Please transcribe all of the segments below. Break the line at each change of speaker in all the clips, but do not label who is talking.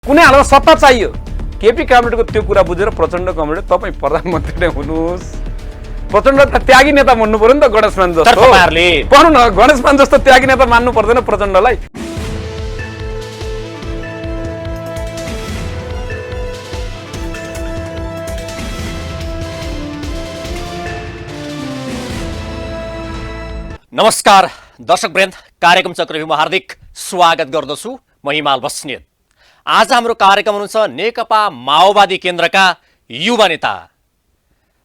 कुनै हालतमा सत्ता चाहियो। केपी क्याबिनेटको त्यो कुरा बुझेर प्रचण्ड कमिटी तपाईँ प्रधानमन्त्री नै हुनुहोस्। प्रचण्ड त त्यागी नेता मान्नु पर्यो नि त गणेशमान जस्तो। भन्नु न गणेशमान जस्तो त्यागी नेता मान्नु पर्दैन प्रचण्डलाई।
नमस्कार दर्शकवृन्द, कार्यक्रम चक्रव्यूहमा हार्दिक स्वागत गर्दछु। म हिमाल बस्नेत। आज हाम्रो कार्यक्रम हुनुहुन्छ नेकपा माओवादी केन्द्रका युवा नेता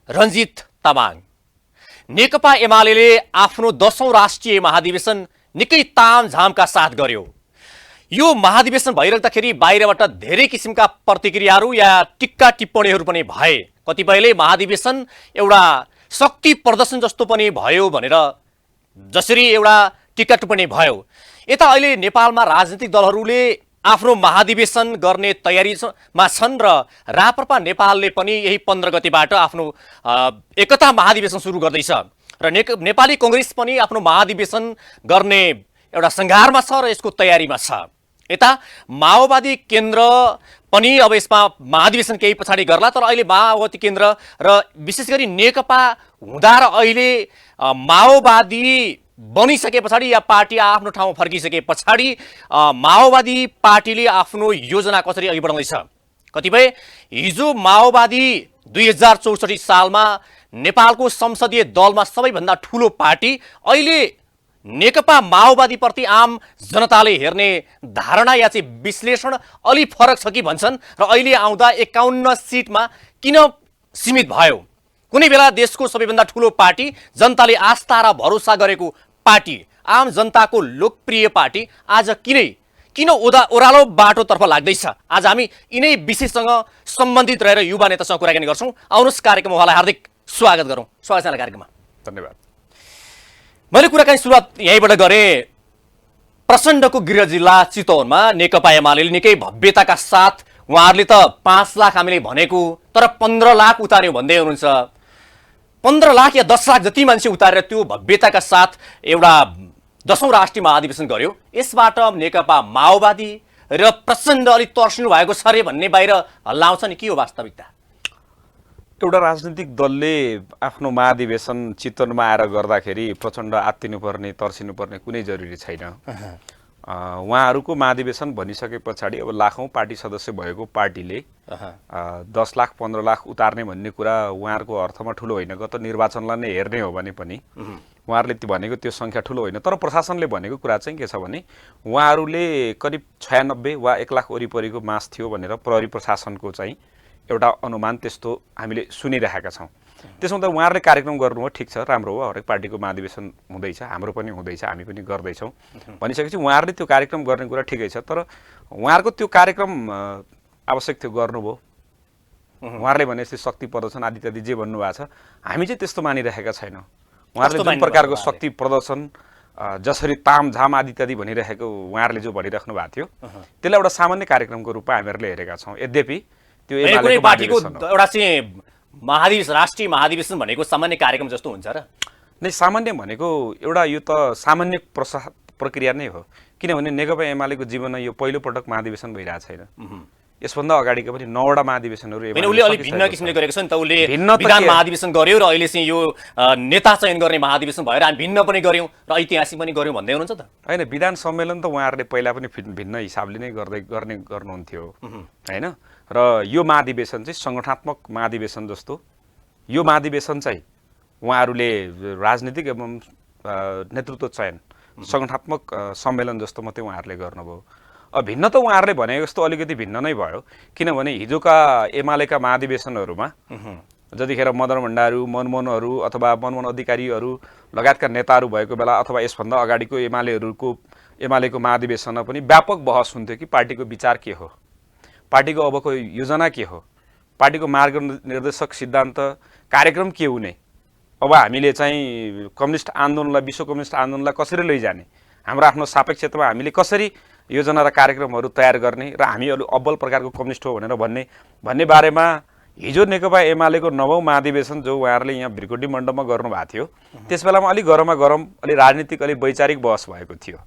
रञ्जित तामाङ। नेकपा एमाले आफ्नो 10औं राष्ट्रिय महाधिवेशन निकै तामझामका साथ गर्यो। यो महाधिवेशन भइरहँदाखेरि बाहिरबाट धेरै किसिमका प्रतिक्रियाहरू या टिक्का टिप्पणीहरू पनि भए। कतिपयले महाधिवेशन एउटा शक्ति प्रदर्शन जस्तो पनि भयो भनेर जसरी एउटा टिक्का टिप्पणी भयो। यता अहिले नेपालमा राजनीतिक दलहरूले आफ्नो महाधिवेशन गर्ने तयारीमा छन् र राप्रपा नेपालले पनि यही 15 गतेबाट आफ्नो एकता महाधिवेशन सुरु गर्दैछ र नेपाली कांग्रेस पनि आफ्नो महाधिवेशन गर्ने एउटा सङ्घारमा छ र यसको तयारीमा छ। यता माओवादी केन्द्र पनि अब यसमा महाधिवेशन केही पछाडि गर्ला, तर अहिले माओवादी केन्द्र र विशेष गरी नेकपा हुँदा र अहिले माओवादी बनिसके पछाडि या पार्टी आफ्नो ठाउँमा फर्किसके पछाडि माओवादी पार्टीले आफ्नो योजना कसरी अघि बढाउँदैछ। कतिपय हिजो माओवादी 2064 सालमा नेपालको संसदीय दलमा सबैभन्दा ठुलो पार्टी, अहिले नेकपा माओवादीप्रति आम जनताले हेर्ने धारणा या चाहिँ विश्लेषण अलि फरक छ कि भन्छन् र अहिले आउँदा 51 सिटमा किन सीमित भयो। कुनै बेला देशको सबैभन्दा ठुलो पार्टी, जनताले आस्था र भरोसा गरेको पार्टी, आम जनताको लोकप्रिय पार्टी आज किन ओह्रालो बाटोतर्फ लाग्दैछ। आज हामी यिनै विषयसँग सम्बन्धित रहेर युवा नेतासँग कुराकानी गर्छौँ। आउनुहोस् कार्यक्रममा उहाँलाई हार्दिक स्वागत गरौँ। स्वागत छ कार्यक्रममा।
धन्यवाद।
मैले कुराकानी सुरुवात यहीँबाट गरेँ। प्रचण्डको गृह जिल्ला चितवनमा नेकपा एमाले निकै भव्यताका साथ, उहाँहरूले त 5 लाख हामीले भनेको तर 15 लाख उतार्यो भन्दै हुनुहुन्छ। 15 लाख या 10 लाख जति मान्छे उतारेर त्यो भव्यताका साथ एउटा 10औं राष्ट्रिय महाधिवेशन गर्यो। यसबाट नेकपा माओवादी र प्रचण्ड अलिक तर्सिनु भएको छ रे भन्ने बाहिर हल्ला आउँछ नि, के हो वास्तविकता?
एउटा राजनीतिक दलले आफ्नो महाधिवेशन चितवनमा आएर गर्दाखेरि प्रचण्ड आत्तिनुपर्ने, तर्सिनुपर्ने कुनै जरुरी छैन। उहाँहरूको महाधिवेशन भनिसके पछाडि अब लाखौं पार्टी सदस्य भएको पार्टीले 10 लाख 15 लाख उतार्ने भन्ने कुरा उहाँहरूको अर्थमा ठुलो होइन। गत निर्वाचनलाई नै हेर्ने हो भने पनि उहाँहरूले भनेको त्यो सङ्ख्या ठुलो होइन। तर प्रशासनले भनेको कुरा चाहिँ के छ भने उहाँहरूले करिब 96 वा 1 लाख वरिपरिको मास थियो भनेर प्रहरी प्रशासनको चाहिँ एउटा अनुमान त्यस्तो हामीले सुनिरहेका छौँ। त्यसो हुँदा उहाँहरूले कार्यक्रम गर्नु हो, ठिक छ, राम्रो हो, हरेक पार्टीको महाधिवेशन हुँदैछ, हाम्रो पनि हुँदैछ, हामी पनि गर्दैछौँ भनिसकेपछि उहाँहरूले त्यो कार्यक्रम गर्ने कुरा ठिकै छ। तर उहाँहरूको त्यो कार्यक्रम आवश्यक थियो, गर्नुभयो। उहाँहरूले भने जस्तै शक्ति प्रदर्शन आदि इत्यादि जे भन्नुभएको छ, हामी चाहिँ त्यस्तो मानिरहेका छैनौँ। उहाँहरूले जुन प्रकारको शक्ति प्रदर्शन जसरी तामझाम आदि इत्यादि भनिरहेको उहाँहरूले जो भनिराख्नु भएको थियो, त्यसलाई एउटा सामान्य कार्यक्रमको रूपमा हामीहरूले हेरेका छौँ। यद्यपि त्यो
कुनै पार्टीको एउटा चाहिँ महाधिवेशन, राष्ट्रिय महाधिवेशन भनेको सामान्य कार्यक्रम जस्तो हुन्छ र?
नै, सामान्य भनेको एउटा यो त सामान्य प्रक्रिया नै हो। किनभने नेकपा एमालेको जीवनमा यो पहिलो पटक महाधिवेशन भइरहेको छैन। यसभन्दा अगाडिको पनि 9वटा महाधिवेशनहरू
उसले अलिक भिन्न किसिमले गरेको छ नि त। उसले विधान महाधिवेशन गर्यो र अहिले चाहिँ यो नेता चयन गर्ने महाधिवेशन भएर हामी भिन्न पनि गर्यौँ र ऐतिहासिक पनि गर्यौँ भन्दै हुनुहुन्छ त?
होइन, विधान सम्मेलन त उहाँहरूले पहिला पनि भिन्न हिसाबले नै गर्नुहुन्थ्यो होइन। र यो महाधिवेशन चाहिँ सङ्गठनात्मक महाधिवेशन जस्तो, यो महाधिवेशन चाहिँ उहाँहरूले राजनीतिक एवं नेतृत्व चयन सङ्गठनात्मक सम्मेलन जस्तो मात्रै उहाँहरूले गर्नुभयो। भिन्न त उहाँहरूले भनेको जस्तो अलिकति भिन्न नै भयो। किनभने हिजोका एमालेका महाधिवेशनहरूमा जतिखेर मदन भण्डारी, मनमोहनहरू अथवा मनमोहन अधिकारीहरू लगायतका नेताहरू भएको बेला अथवा यसभन्दा अगाडिको एमालेको महाधिवेशनमा पनि व्यापक बहस हुन्थ्यो कि पार्टीको विचार के हो, पार्टीको अबको योजना के हो, पार्टीको मार्गनिर्देशक सिद्धान्त कार्यक्रम के हुने, अब हामीले चाहिँ कम्युनिस्ट आन्दोलनलाई, विश्व कम्युनिस्ट आन्दोलनलाई कसरी लैजाने, हाम्रो आफ्नो सापेक्षतामा हामीले कसरी योजना र कार्यक्रमहरू तयार गर्ने र हामी अब्बल प्रकारको कम्युनिस्ट हो भनेर भन्ने बारेमा हिजो नेकपा एमालेको 9औं महाधिवेशन जो उहाँहरूले यहाँ भ्रिकुटी मण्डपमा गर्नुभएको थियो, त्यस बेलामा अलि गरम अलि राजनीतिक अलि वैचारिक बहस भएको थियो।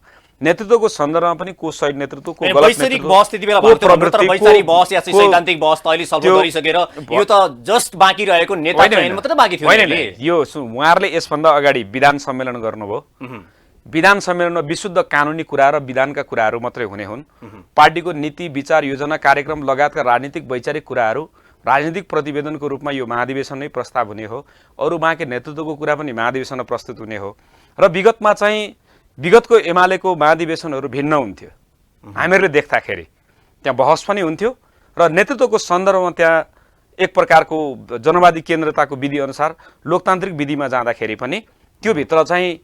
नेतृत्वको सन्दर्भमा पनि को सही नेतृत्व, को गलत
वैचारिक
नेतृत्व,
बहस त्यति बेला
को
भएको थियो,
प्रवृत्ति,
तर वैचारिक
को-
बहस या चाहिँ
को-
सैद्धान्तिक बहस त अहिले सफल
त्यो-
गरिसकेर यो त जस्ट बाँकी रहेको नेता
होइन,
चयन मात्रै बाँकी थियो
होइन,
अहिले।
होइन, यो उहाँहरूले यसभन्दा अगाडि विधान सम्मेलन गर्नुभयो। विधान सम्मेलनमा विशुद्ध कानुनी कुरा र विधानका कुराहरू मात्रै हुने हुन्। पार्टीको नीति विचार योजना कार्यक्रम लगायतका राजनीतिक वैचारिक कुराहरू राजनीतिक प्रतिवेदनको रूपमा यो महाधिवेशन नै प्रस्ताव हुने हो। अरू बाँकी नेतृत्वको कुरा पनि महाधिवेशनमा प्रस्तुत हुने हो। र विगतमा चाहिँ विगतको एमालेको महाधिवेशनहरू भिन्न हुन्थ्यो हामीहरूले देख्दाखेरि। त्यहाँ बहस पनि हुन्थ्यो र नेतृत्वको सन्दर्भमा त्यहाँ एक प्रकारको जनवादी केन्द्रताको विधि अनुसार लोकतान्त्रिक विधिमा जाँदाखेरि पनि त्यो भित्र चाहिँ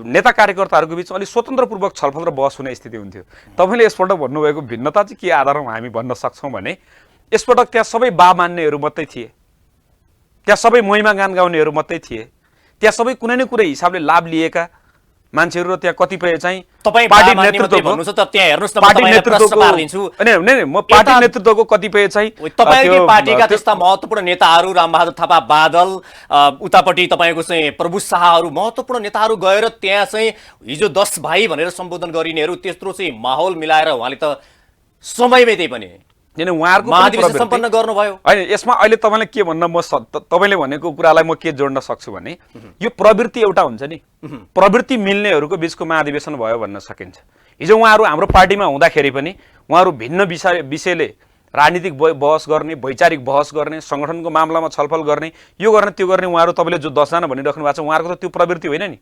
नेता कार्यकर्ताहरूको बिचमा अलिक स्वतन्त्रपूर्वक छलफल र बहस हुने स्थिति हुन्थ्यो। तपाईँले यसपल्ट भन्नुभएको भिन्नता चाहिँ के आधारमा हामी भन्न सक्छौँ भने यसपटक त्यहाँ सबै बा मान्नेहरू मात्रै थिए, त्यहाँ सबै महिमा गान गाउनेहरू मात्रै थिए, त्यहाँ सबै कुनै न कुनै हिसाबले लाभ लिएका मान्छेहरू र त्यहाँ कतिपय चाहिँ
तपाईँ
पार्टी
बा मान्ने मात्रै
नेतृत्वको
भन्नुहुन्छ त त्यहाँ हेर्नुहोस् न, म
पार्टी
तपाईँलाई प्रश्न
नेतृत्वको
पारिदिन्छु।
होइन, म पार्टी
यता-
नेतृत्वको कतिपय चाहिँ
तपाईँकै पार्टीका त्यस्ता महत्त्वपूर्ण नेताहरू रामबहादुर थापा बादल, उतापट्टि तपाईँको चाहिँ प्रभु शाहहरू महत्त्वपूर्ण नेताहरू गएर त्यहाँ चाहिँ हिजो 10 भाइ भनेर सम्बोधन गरिनेहरू त्यत्रो चाहिँ माहौल मिलाएर उहाँले त समयमै त्यही पनि
किन उहाँहरूको पनि
महाधिवेशन
प्रवृत्ति-
सम्पन्न गर्नुभयो।
होइन, यसमा अहिले तपाईँलाई के भन्न तपाईँले भनेको कुरालाई म के जोड्न सक्छु भने यो प्रवृत्ति एउटा हुन्छ नि, प्रवृत्ति मिल्नेहरूको बिचको महाधिवेशन भयो भन्न सकिन्छ। हिजो उहाँहरू हाम्रो पार्टीमा हुँदाखेरि पनि उहाँहरू भिन्न विषयले राजनीतिक बहस गर्ने, वैचारिक बहस गर्ने, सङ्गठनको मामलामा छलफल गर्ने, यो गर्ने त्यो गर्ने, उहाँहरू तपाईँले जो 10 जना भनिराख्नु भएको छ उहाँहरूको त त्यो प्रवृत्ति होइन नि।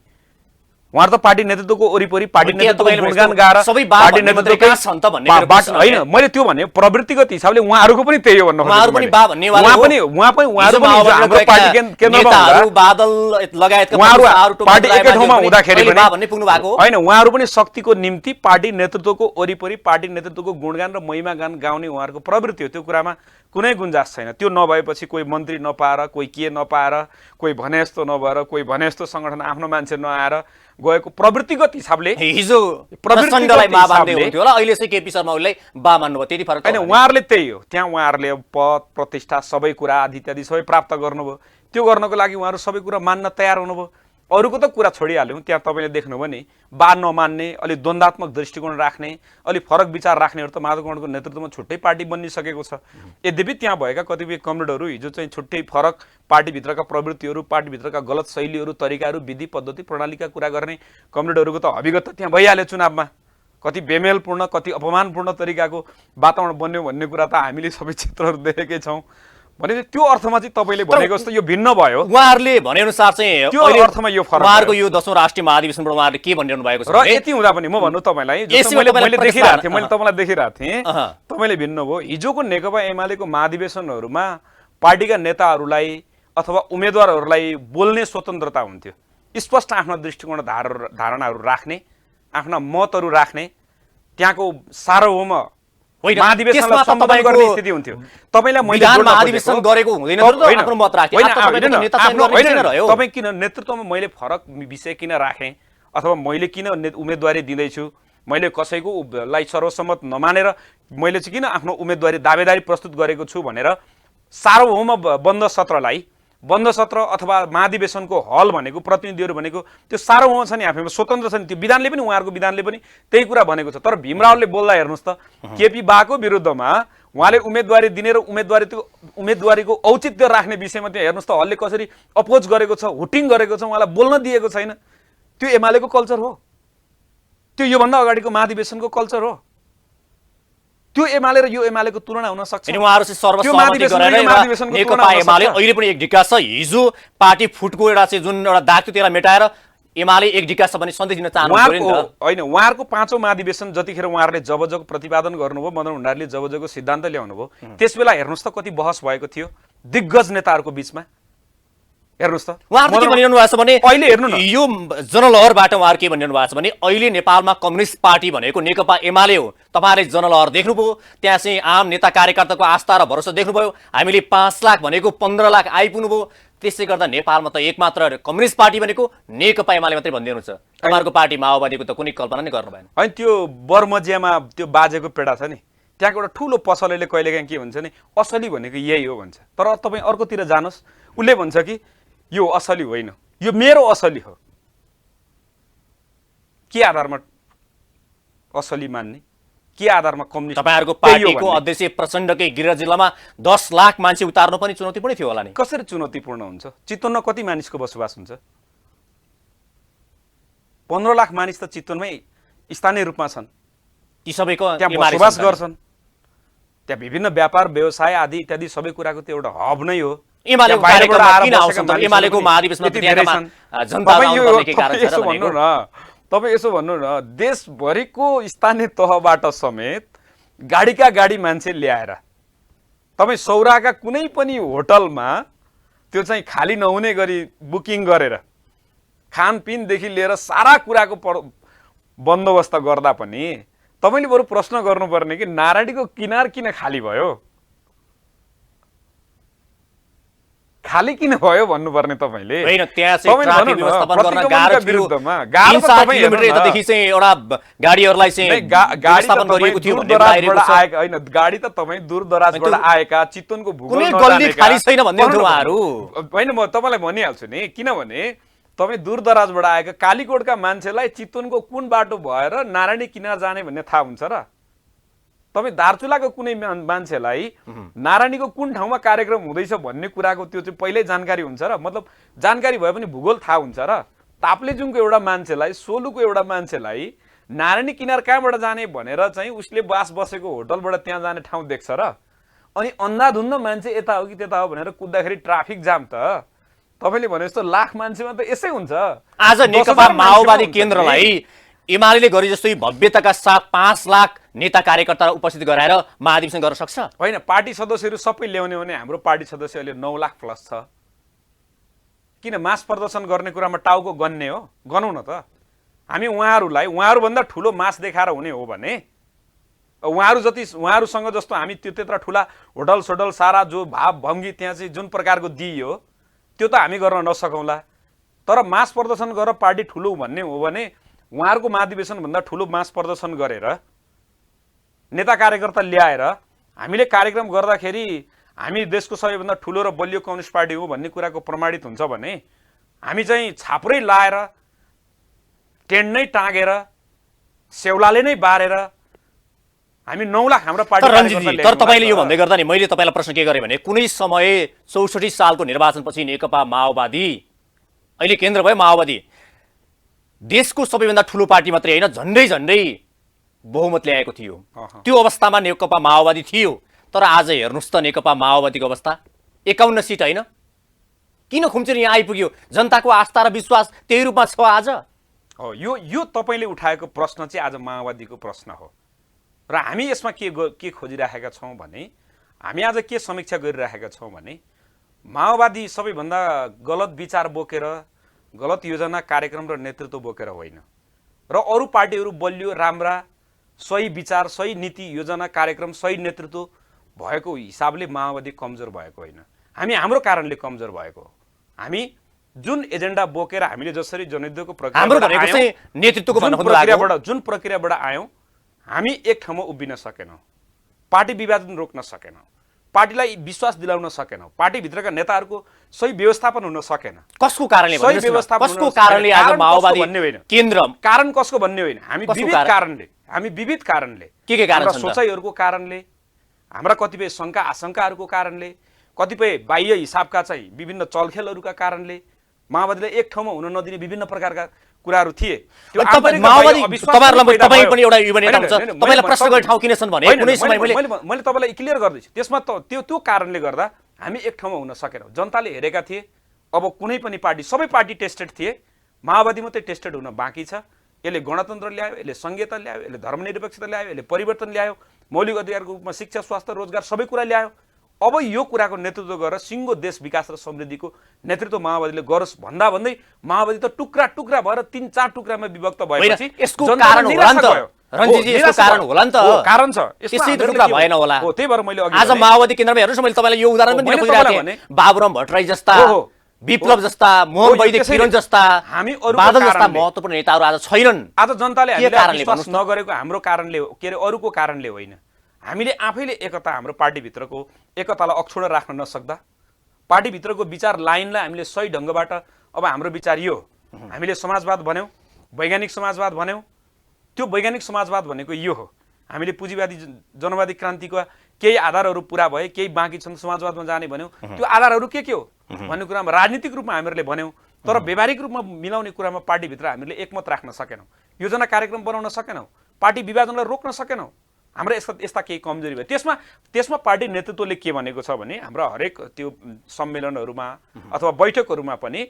उहाँहरू त पार्टी नेतृत्वको वरिपरि पार्टी
के
नेतृत्वको
तपाईँले
गुणगान
यस्तो
गाएर
सबै बा
पार्टी
भन्ने मात्रै
नेतृत्वकै
कहाँ छन् त भन्ने मेरो प्रश्न
होइन,
हो।
मैले त्यो भने प्रवृत्तिगत हिसाबले उहाँहरूको पनि त्यही हो भन्नु
उहाँहरू पनि बा भन्नेवाला
उहाँ
हो।
पनि उहाँहरू
हिजो
पनि हिजो
माओवादीमा
हाम्रो
गएका
पार्टी केन्द्रमा
नेताहरू,
हुँदा
बादल लगायतका
उहाँहरू
प्रमुखहरू, टोपा
पार्टी एकै
रायमाझीहरू
ठाउँमा
पनि
हुँदाखेरि
अहिले
पनि
बा भन्ने पुग्नु भएको हो।
होइन, उहाँहरू पनि शक्तिको निम्ति पार्टी नेतृत्वको वरिपरि पार्टी नेतृत्वको गुणगान र महिमा गान गाउने उहाँहरूको प्रवृत्ति हो। त्यो कुरामा कुनै गुन्जास छैन। त्यो नभएपछि कोही मन्त्री नपाएर, कोही के नपाएर, कोही भने जस्तो नभएर, कोही भने जस्तो सङ्गठन आफ्नो मान्छे नआएर गएको प्रवृत्तिगत हिसाबले
हिजो
प्रवृत्तिगत
प्रचण्डलाई बा मान्दै
हिसाबले-
हुन्थ्यो होला, अहिले चाहिँ केपी शर्मा ओलीलाई बा मान्नुभयो, त्यति फरक त
होइन,
हो नि।
उहाँहरूले त्यही हो। त्यहाँ उहाँहरूले पद प्रतिष्ठा सबै कुरा आदि इत्यादि सबै प्राप्त गर्नुभयो। त्यो गर्नको लागि उहाँहरू सबै कुरा मान्न तयार हुनुभयो। अरूको त कुरा छोडिहाल्यौँ। त्यहाँ तपाईँले देख्नुभयो नि बा नमान्ने, अलिक द्वन्दात्मक दृष्टिकोण राख्ने, अलिक फरक विचार राख्नेहरू त माधव गौडको नेतृत्वमा छुट्टै पार्टी बनिसकेको छ। यद्यपि त्यहाँ भएका कतिपय कमरेडहरू हिजो चाहिँ छुट्टै फरक पार्टीभित्रका प्रवृत्तिहरू, पार्टीभित्रका गलत शैलीहरू, तरिकाहरू, विधि पद्धति प्रणालीका कुरा गर्ने कमरेडहरूको त अभिगत त त्यहाँ भइहाल्यो चुनावमा। कति बेमेलपूर्ण, कति अपमानपूर्ण तरिकाको वातावरण बन्यो भन्ने कुरा त हामीले सबै चित्रहरू देखेकै छौँ। भने त्यो अर्थमा चाहिँ तपाईँले भनेको जस्तो यो भिन्न भयो।
उहाँहरूले भनेअनुसार चाहिँ
त्यो
अहिले
अर्थमा यो फरक
उहाँहरूको यो 10औं राष्ट्रिय महाधिवेशनबाट उहाँहरूले के भनिरहनु भएको छ
र
भने
यति हुँदा पनि म भन्नु तपाईँलाई जस्तो
यसमा
मैले
तपाईँलाई
देखिरहेको थिएँ,
प्रतिस्पर्धा-
मैले तपाईँलाई देखिरहेको थिएँ,
अहँ।
तपाईँले भिन्न भयो। हिजोको नेकपा एमालेको महाधिवेशनहरूमा पार्टीका नेताहरूलाई अथवा उम्मेदवारहरूलाई बोल्ने स्वतन्त्रता हुन्थ्यो। स्पष्ट आफ्ना दृष्टिकोण धारणाहरू राख्ने, आफ्ना मतहरू राख्ने, त्यहाँको सार्वभौम
होइन,
महाधिवेशनलाई
त्यसमा त
सम्बोधन
तपाईँको
गर्ने स्थिति हुन्थ्यो। तपाईँलाई मैले
विधान
जोड्न
महाधिवेशन
खोजेको-
गरेको हुँदैन थियो र
होइन,
आफ्नो मत राख्ने।
होइन,
अब त तपाईँको
होइन,
नेता चयन
आफ्नो-
गर्ने किन
होइन,
रह्यो?
तपाईँ किन नेतृत्वमा मैले फरक विषय किन राखेँ अथवा मैले किन उम्मेदवारी दिँदैछु, मैले कसैको लाई सर्वसम्मत नमानेर मैले चाहिँ किन आफ्नो उम्मेदवारी दावेदारी प्रस्तुत गरेको छु भनेर सार्वभौम बन्द सत्र अथवा महाधिवेशनको हल भनेको प्रतिनिधिहरू भनेको त्यो सार्वभौम छ नि, आफैमा स्वतन्त्र छ नि। त्यो विधानले पनि उहाँहरूको विधानले पनि त्यही कुरा भनेको छ। तर भीमरावले बोल्दा हेर्नुहोस् त केपी बाको विरुद्धमा उहाँले उम्मेदवारी दिने र उम्मेदवारीको औचित्य राख्ने विषयमा त्यहाँ हेर्नुहोस् त हलले कसरी अपोज गरेको छ, हुटिङ गरेको छ, उहाँलाई बोल्न दिएको छैन। त्यो एमालेको कल्चर हो, त्यो योभन्दा अगाडिको महाधिवेशनको कल्चर हो। त्यो एमाले र यो एमालेको तुलना हुन सक्छ।
अनि उहाँहरू चाहिँ सर्वसहमति गरेर नेकपा एमाले अहिले पनि एक ढिक्का छ। हिजो पार्टी फुटको एउटा चाहिँ जुन एउटा दाग थियो त्यसलाई मेटाएर एमाले एक ढिक्का छ भने सन्देश दिन चाहनु पर्यो नि त।
होइन, उहाँहरूको 5औं महाधिवेशन जतिखेर उहाँहरूले जबजको प्रतिपादन गर्नुभयो, मदन भण्डारीले जबजको सिद्धान्त ल्याउनुभयो, त्यसबेला हेर्नुहोस् त कति बहस भएको थियो दिग्गज नेताहरूको बिचमा। हेर्नुहोस् त
उहाँहरू के भनिरहनु भएको छ भने
अहिले हेर्नु न,
यो जनलहरबाट उहाँहरू के भनिरहनु भएको छ भने अहिले नेपालमा कम्युनिस्ट पार्टी भनेको नेकपा एमाले हो। तपाईँहरूले जनलहर देख्नुभयो, त्यहाँ चाहिँ आम नेता कार्यकर्ताको आस्था र भरोसा देख्नुभयो। हामीले 5 लाख भनेको 15 लाख आइपुग्नुभयो। त्यसै गर्दा नेपालमा त एकमात्र कम्युनिस्ट पार्टी भनेको नेकपा एमाले मात्रै भनिदिनु छ। तपाईँहरूको पार्टी माओवादीको त कुनै कल्पना नै गर्नु भएन।
होइन, त्यो बर्मजियामा त्यो बाजेको पेडा छ नि, त्यहाँको एउटा ठुलो पसलेले कहिलेकाहीँ के भन्छ नि, असली भनेको यही हो भन्छ। तर तपाईँ अर्कोतिर जानुहोस्, उसले भन्छ कि यो असली होइन, यो मेरो असली हो। के आधारमा असली मान्ने? के आधारमा कम्युनिस्ट?
तपाईहरुको
त्यही हो
पार्टीको
भन्ने।
अध्यक्ष प्रचण्डकै गृह जिल्लामा 10 लाख मान्छे उतार्नु पनि चुनौतीपूर्ण थियो होला नि।
कसरी चुनौतीपूर्ण हुन्छ? चितवनमा कति मानिसको बसोबास हुन्छ? 15 लाख मानिस त चितवनमै स्थानीय रूपमा छन्,
ती सबैको
त्यहाँ
एमाले
बसोबास
सन्तान।
गर्छन्। त्यहाँ विभिन्न व्यापार व्यवसाय आदि इत्यादि सबै कुराको त्यो एउटा हब नै हो।
एमालेको
त्यहाँ बाहिरबाट
कार्यक्रममा
आएर
किन
बसेका
आउँछन् त?
मानिसहरू
एमालेको
पनि
महाधिवेशनमा
यति
त्यहाँका
धेरै छन्।
जनता
तपाईँ
आउनुपर्ने के कारण छ
यसो
र
भन्नु
भनेको?
न, तपाईँ यसो भन्नु न, देशभरिको स्थानीय तहबाट समेत गाडीका गाडी मान्छे ल्याएर तपाईँ सौराका कुनै पनि होटलमा त्यो चाहिँ खाली नहुने गरी बुकिङ गरेर खानपिनदेखि लिएर सारा कुराको बन्दोबस्त गर्दा पनि तपाईँले बरु प्रश्न गर्नुपर्ने कि नारायणीको किनार किन खाली भयो, खाली किन भयो भन्नुपर्ने तपाईँले।
होइन, त्यहाँ चाहिँ
तपाईँले
ट्राफिक
भन्नु न,
व्यवस्थापन गर्न
प्रतिगमनका
गाह्रो थियो।
विरुद्धमा गाह्रो त
3-4
तपाईँ
किलोमिटर
हेर्नु न।
यतादेखि चाहिँ एउटा गाडीहरूलाई चाहिँ
गाडी त
व्यवस्थापन
तपाईँ
गरिएको थियो भन्ने
दूरदराजबाट
बताइरहेको छ।
आएका होइन, गाडी त तपाईँ दूरदराजबाट आएका चितवनको भूगोल
कुनै
नजानेका।
गल्ली खाली छैन भन्दै
भन्नु
थियो
न,
उहाँहरू।
होइन म तपाईँलाई भनिहाल्छु नि, किनभने तपाईँ दूरदराजबाट आएका कालीकोटका मान्छेलाई चितवनको कुन बाटो भएर नारायणी किनार जाने भन्ने थाहा हुन्छ र? तपाईँ दार्चुलाको कुनै मान्छेलाई नारायणीको कुन ठाउँमा कार्यक्रम हुँदैछ भन्ने कुराको त्यो चाहिँ पहिल्यै जानकारी हुन्छ र? मतलब जानकारी भए पनि भूगोल थाहा हुन्छ र? ताप्लेजुङको एउटा मान्छेलाई, सोलुको एउटा मान्छेलाई नारायणी किनार कहाँबाट जाने भनेर चाहिँ उसले बसेको होटलबाट त्यहाँ जाने ठाउँ देख्छ र? अनि अन्धाधुन्द मान्छे यता हो कि त्यता हो भनेर कुद्दाखेरि ट्राफिक जाम त तपाईँले भने जस्तो लाख मान्छेमा त यसै हुन्छ।
आज
10,000
नेकपा
मान्छेमा
माओवादी
हुन्छ
केन्द्रलाई एमाले गरे जस्तै भव्यताका साथ 5 लाख नेता कार्यकर्ता उपस्थित गराएर महाधिवेशन गर्न सक्छ?
होइन, पार्टी सदस्यहरू सबै ल्याउने भने हाम्रो पार्टी सदस्य अहिले 9 लाख प्लस छ। किन मास प्रदर्शन गर्ने कुरामा टाउको गन्ने हो? गनौँ न त। हामी उहाँहरूभन्दा ठुलो मास देखाएर हुने हो भने उहाँहरूसँग जस्तो हामी त्यत्रा ठुला होटल सोटल सारा जो भाव भङ्गी त्यहाँ चाहिँ जुन प्रकारको दिइयो त्यो त हामी गर्न नसकौँला। तर मास प्रदर्शन गरेर पार्टी ठुलो भन्ने हो भने उहाँहरूको महाधिवेशनभन्दा ठुलो मास प्रदर्शन गरेर नेता कार्यकर्ता ल्याएर हामीले कार्यक्रम गर्दाखेरि हामी देशको सबैभन्दा ठुलो र बलियो कम्युनिस्ट पार्टी हो भन्ने कुराको प्रमाणित हुन्छ भने हामी चाहिँ छाप्रै लाएर टेन्ट नै टाँगेर सेउलाले नै बारेर हामी 9 लाख हाम्रो पार्टी
रञ्जितजी, तर तपाईँले यो भन्दै गर्दा नि मैले तपाईँलाई प्रश्न के गरेँ भने कुनै समय 64 सालको निर्वाचनपछि नेकपा माओवादी, अहिले केन्द्र भयो माओवादी, देशको सबैभन्दा ठुलो पार्टी मात्रै होइन झन्डै झन्डै बहुमत ल्याएको थियो। त्यो अवस्थामा नेकपा माओवादी थियो। तर आज हेर्नुहोस् त नेकपा माओवादीको अवस्था, 51 सिट होइन, किन खुम्चेर यहाँ आइपुग्यो? जनताको आस्था र विश्वास त्यही रूपमा छ आज?
हो, यो तपाईँले उठाएको प्रश्न चाहिँ आज माओवादीको प्रश्न हो र हामी यसमा के खोजिराखेका छौँ भने हामी आज के समीक्षा गरिराखेका छौँ भने माओवादी सबैभन्दा गलत विचार बोकेर, गलत योजना कार्यक्रम र नेतृत्व बोकेर होइन र अरू पार्टीहरू बलियो, राम्रा, सही विचार, सही नीति योजना कार्यक्रम, सही नेतृत्व भएको हिसाबले माओवादी कमजोर भएको होइन। हामी हाम्रो कारणले कमजोर भएको हो। हामी जुन एजेन्डा बोकेर हामीले जसरी जनयुद्धको प्रक्रियाबाट जुन प्रक्रियाबाट आयौँ हामी एक ठाउँमा उभिन सकेनौँ, पार्टी विभाजन रोक्न सकेनौँ, पार्टीलाई विश्वास दिलाउन सकेनौँ, पार्टीभित्रका नेताहरूको सही व्यवस्थापन हुन सकेन।
कसको कारणले?
सही व्यवस्थापन
कसको कारणले आज माओवादी
भन्ने होइन,
केन्द्र
कारण कसको भन्ने होइन, हामी विविध कारणले
के कारण छन्?
सोचाइहरूको कारणले, हाम्रा कतिपय शङ्का आशंकाहरूको कारणले, कतिपय बाह्य हिसाबका चाहिँ विभिन्न चलखेलहरूका कारणले माओवादीलाई एक ठाउँमा हुन नदिने विभिन्न प्रकारका कुराहरू थिए।
मैले
तपाईँलाई क्लियर गर्दैछु। त्यसमा त्यो कारणले गर्दा हामी एक ठाउँमा हुन सकेनौँ। जनताले हेरेका थिए अब कुनै पनि पार्टी, सबै पार्टी टेस्टेड थिए, माओवादी मात्रै टेस्टेड हुन बाँकी छ। यसले गणतन्त्र ल्यायो, यसले संघीयता ल्यायो, यसले धर्मनिरपेक्षता ल्यायो, यसले परिवर्तन ल्यायो, मौलिक अधिकारको रूपमा शिक्षा, स्वास्थ्य, रोजगार सबै कुरा ल्यायो। अब यो कुराको नेतृत्व गरेर सिङ्गो देश विकास र समृद्धिको नेतृत्व माओवादीले गरोस् भन्दा भन्दै माओवादी त टुक्रा टुक्रा भएर 3-4 टुक्रामा विभक्त भएपछि
यसको कारण होला नि त रञ्जितजी, यसको कारण होला नि त,
कारण छ,
यसै टुक्रा भएन होला।
हो, त्यही भएर मैले
आज माओवादी केन्द्रमा हेर्नुस्, मैले तपाईँलाई यो उदाहरण पनि दिन खोजिरहेको थिएँ। बाबुराम भट्टराई जस्ता, विप्लव जस्ता, मोहन वैदिक किरण जस्ता,
हामी अरू
बादल जस्ता महत्त्वपूर्ण नेताहरू आज छैनन्।
आज जनताले हामीलाई विश्वास नगरेको हाम्रो कारणले हो, के अरे अरूको कारणले होइन। हामीले आफैले एकता, हाम्रो पार्टीभित्रको एकतालाई अक्षुण्ण राख्न नसक्दा, पार्टीभित्रको विचार लाइनलाई हामीले सही ढङ्गबाट अब हाम्रो विचार यो, हामीले समाजवाद भन्यौँ, वैज्ञानिक समाजवाद भन्यौँ, त्यो वैज्ञानिक समाजवाद भनेको यो हो। हामीले पुँजीवादी जनवादी क्रान्तिको केही आधारहरू पुरा भए, केही बाँकी छन् समाजवादमा जाने भन्यौँ। त्यो आधारहरू के हो भन्ने कुरामा राजनीतिक रूपमा हामीहरूले भन्यौँ, तर व्यावहारिक रूपमा मिलाउने कुरामा पार्टीभित्र हामीले एकमत राख्न सकेनौँ, योजना कार्यक्रम बनाउन सकेनौँ, पार्टी विभाजनलाई रोक्न सकेनौँ। हाम्रो यस्ता केही कमजोरी भयो। त्यसमा पार्टी नेतृत्वले के भनेको छ भने हाम्रो हरेक त्यो सम्मेलनहरूमा अथवा बैठकहरूमा पनि